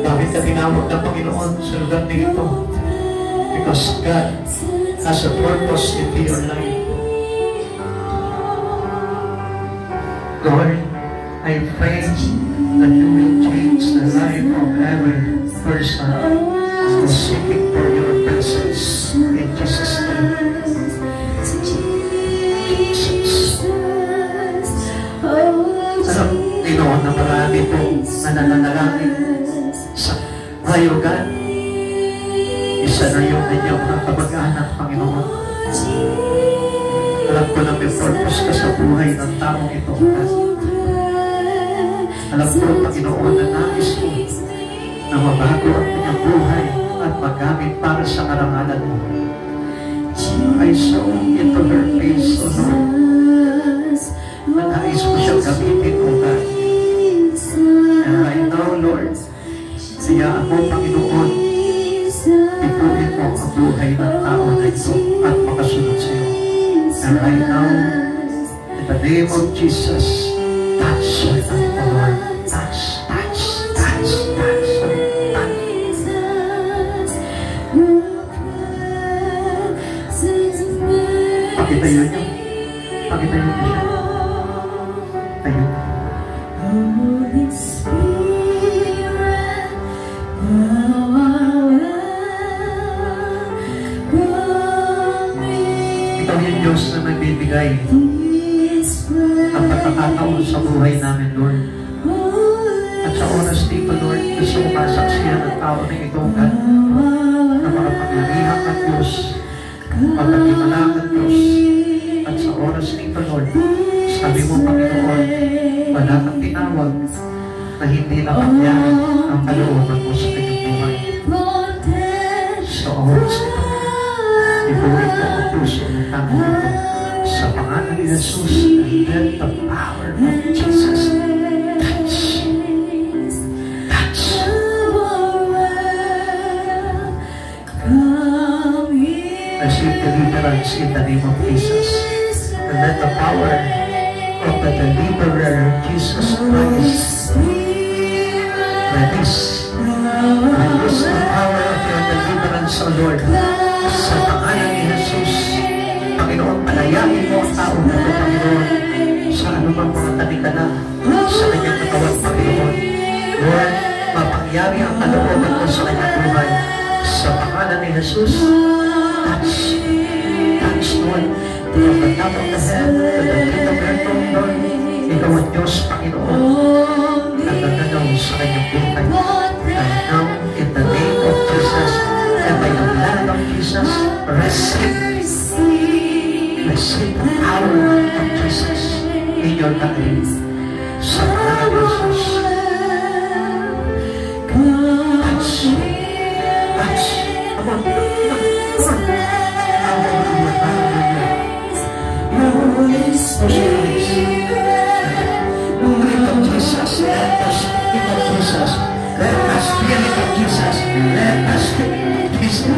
Bakit ka tinawag ng Panginoon sa lugar nito? Because God has a purpose in your life. Lord, I pray that you will change the life of every person who's seeking for your presence in Jesus' name. My God, isa na yung inyong mga kamag-anak, Panginoon. Alam ko na may purpose ka sa buhay ng taong ito. Alam ko, Panginoon, na nais ko na mabago ang kanyang buhay at magamit para sa karangalan mo. I saw into her face, O Lord, na nais ko siyang gamitin, O God. And right now, Lord, hayaan mo, Panginoon, ipunin mo ang buhay ng tao na ito at makasunod sa iyo. And right now, in the name of Jesus, touch her, O Lord. Touch, touch, touch, touch, touch. Pakitayo niyo. Pakitayo niyo siya. Tayo. Ikaw yung Diyos na nagbibigay ng pagkakataon sa buhay namin, Lord. At sa oras dito, Lord, gusto ko masaksihan ng tao na ito, God, na makapaglarihan ng Diyos, pagkakimalang ng Diyos. At sa oras dito, Lord, sabi mo, Panginoon, wala kang tinawag na hindi na mangyari ang kalooban mo sa kanyang buhay. Sa oras dito, ibuhin mo ang puso ng tao nito sa pangalan ni Jesus, and let the power of Jesus touch. Touch. Receive deliverance in the name of Jesus. And let the power of the deliverer, Jesus Christ, release the power of your deliverance, O Lord, sa pangalan ni Jesus. Panginoon, palayain mo ang tao na ito, Panginoon, sa anumang mga tanikala sa kanyang katawan, Panginoon. Lord, mapangyari ang kalooban mo sa kanyang buhay. Sa pangalan ni Jesus, touch, touch, Lord, from the top of the head to the tip of your tongue, Lord. Ikaw ang Diyos, Panginoon, nagaganaw sa kanyang buhay. And now, in the name of Jesus, and by the blood of Jesus, receive the power of Jesus in your life. Sa pangalan ni Jesus. Touch. Touch. Come on. Come on. Let us speak of Jesus. Let us speak of Jesus. Let us speak of Jesus.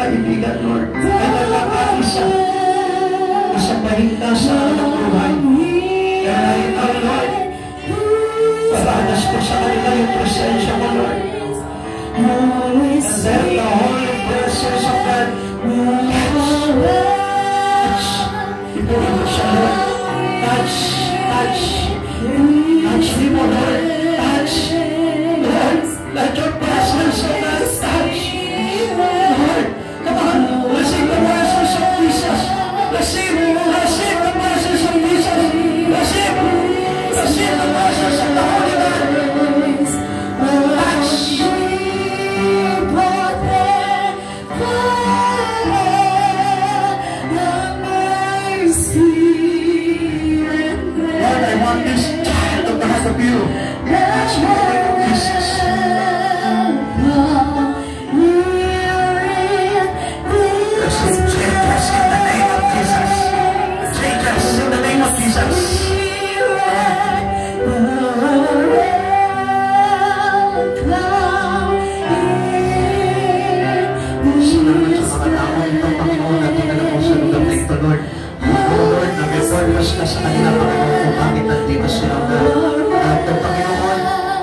Kaibigan, Lord, ay nakakaisa isang mahinta sa alang buhay. Kaya ikaw, Lord, paranas ko sa kanila yung presensya mo, Lord. And let the holy presence of God touch. Ipunin mo siya, Lord. Touch, touch. Touch me mo, Lord. Touch. Lord, let your presence of God touch. Lord, come on, receive the presence of Jesus. Receive the presence of Jesus. Receive the presence of the Holy God. Touch. Lord, I want this child of the heart of you. Touch me in the name of Jesus. Sa kanila, Panginoon, kung bakit nandito sila na Panginoon,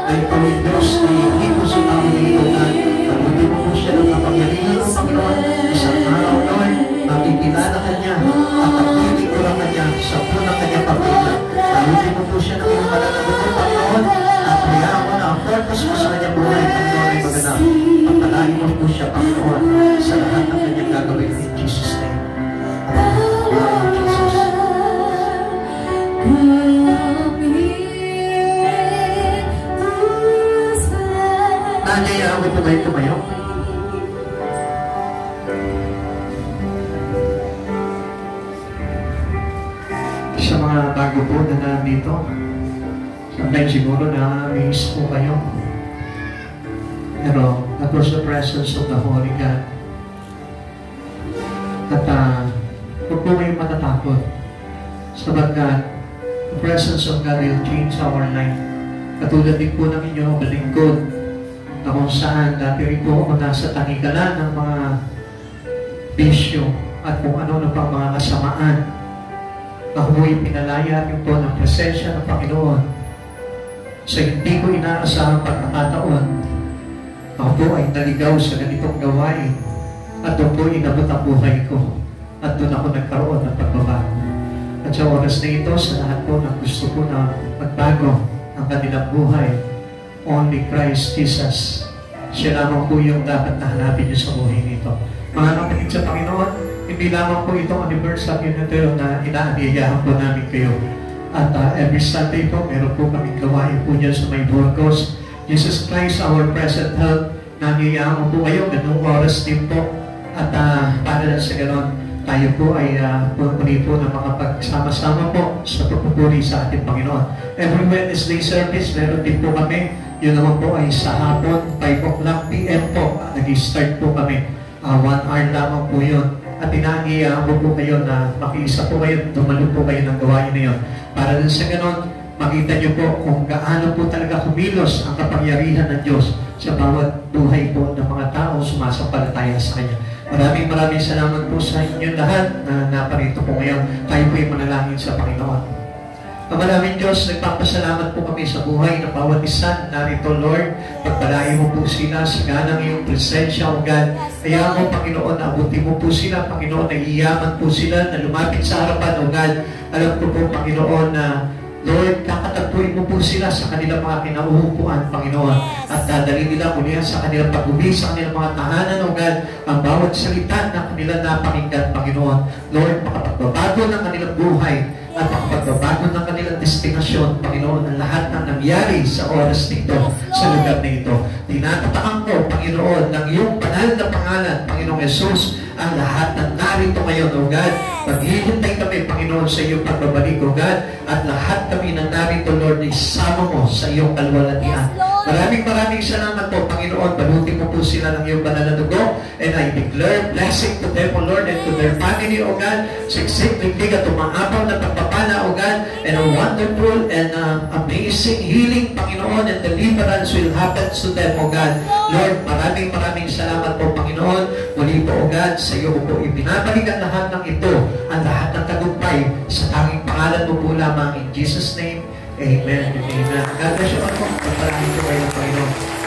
na ikaw ay Diyos na hindi ko sumangilitan. Pagbuti mo po siya ng kapangyarihan ng Panginoon. Isang araw, Lord, makikilala ka niya at pagpiling ko lang kanya sa punang kanya pagpila. Pagbuti mo po siya ng iyong malalagod ng Panginoon at hayaan mo na ang purpose mo sa kanyang buhay, Panginoon, ay maganap. Pagpalain mo po siya, Panginoon, sa lahat ng kanyang gagawin in Jesus' name. Amen. Jesus. Nanyayaan mo po kayo tumayo? Sa mga bago po na nandito, sometimes siguro na-amaze po kayo. Pero that was the presence of the Holy God. At huwag po kayong matatakot sapagkat the presence of God will change our life. Katulad din po ng inyong balingkod na kung saan dati rin po ako nasa tanikalan ng mga bisyo at kung ano na pang mga kasamaan. Ako po'y pinalaya rin po ng presensya ng Panginoon sa hindi ko inaasahang pagkakataon. Ako po ay naligaw sa ganitong gawain at doon po inabot ang buhay ko at doon ako nagkaroon ng pagbabago. At sa oras na ito, sa lahat po na gusto po na magbago ang kanilang buhay, only Christ Jesus. Siya lamang po yung dapat na hanapin niyo sa buhay nito. Mga kapatid sa Panginoon, hindi lamang po itong anniversary na ito na inaaniyayahan po namin kayo. At every Sunday po, meron po kami gawain po dyan sa may Burgos. Jesus Christ, our present help, nangyayaan po kayo, ganung oras din po. At para na sa ganon, tayo po ay muli po na makapagsama-sama po sa pagpupuri sa ating Panginoon. Every Wednesday service, meron din po kami. Yun naman po ay sa hapon, 5 o'clock p.m. po. Nag-start po kami. 1 hour lamang po yun. At inaangiyaan ko po kayo na makiisa po kayo, dumalo po kayo ng gawain na yun. Para din sa ganon, makita niyo po kung gaano po talaga kumilos ang kapangyarihan ng Diyos sa bawat buhay po ng mga tao sumasampalataya sa Kanya. Maraming salamat po sa inyo lahat na naparito po ngayon. Tayo po ay manalangin sa Panginoon. Maraming Diyos, nagpapasalamat po kami sa buhay ng bawat isa narito, Lord. Pagpalain mo po sila sa ganang iyong presensya, O God. Kaya mo, Panginoon, abutin mo po sila, Panginoon, na iyaman po sila, na lumapit sa harapan, O God. Alam ko po, Panginoon, na Lord, kakatagpuin mo po sila sa kanilang mga kinauupuan, Panginoon. At dadali nila muli sa kanilang pag-uwi, sa kanilang mga tahanan, O God, ang bawat salita na kanilang napakinggan, Panginoon. Lord, makapagbabago ng kanilang buhay at makapagbabago ng kanilang destinasyon, Panginoon, ang lahat ng nangyari sa oras nito, sa lugar na ito. Tinatatakang ko, Panginoon, ng iyong banal na pangalan, Panginoong Jesus, ang lahat ng narito ngayon, O God. Maghihintay kami, Panginoon, sa iyong pagbabalik, O God, at lahat kami na narito, Lord, isama mo sa iyong kalwalatian. Maraming salamat po, Panginoon. Balutin mo po sila ng iyong banal na dugo, and I declare blessing to them, O Lord, and to their family, O God. Siksik, liglig at umaapaw na pagpapala, O God, and a wonderful and amazing healing, Panginoon, and deliverance will happen to them, O God. Lord, maraming salamat po, Panginoon. Muli po, O God, sa iyo po ibinabalik ang lahat ng ito, ang lahat ng tagumpay sa tanging pangalan mo po lamang. In Jesus' name, Amen and Amen. God bless you all po. Pagpalain ko kayo ng Panginoon.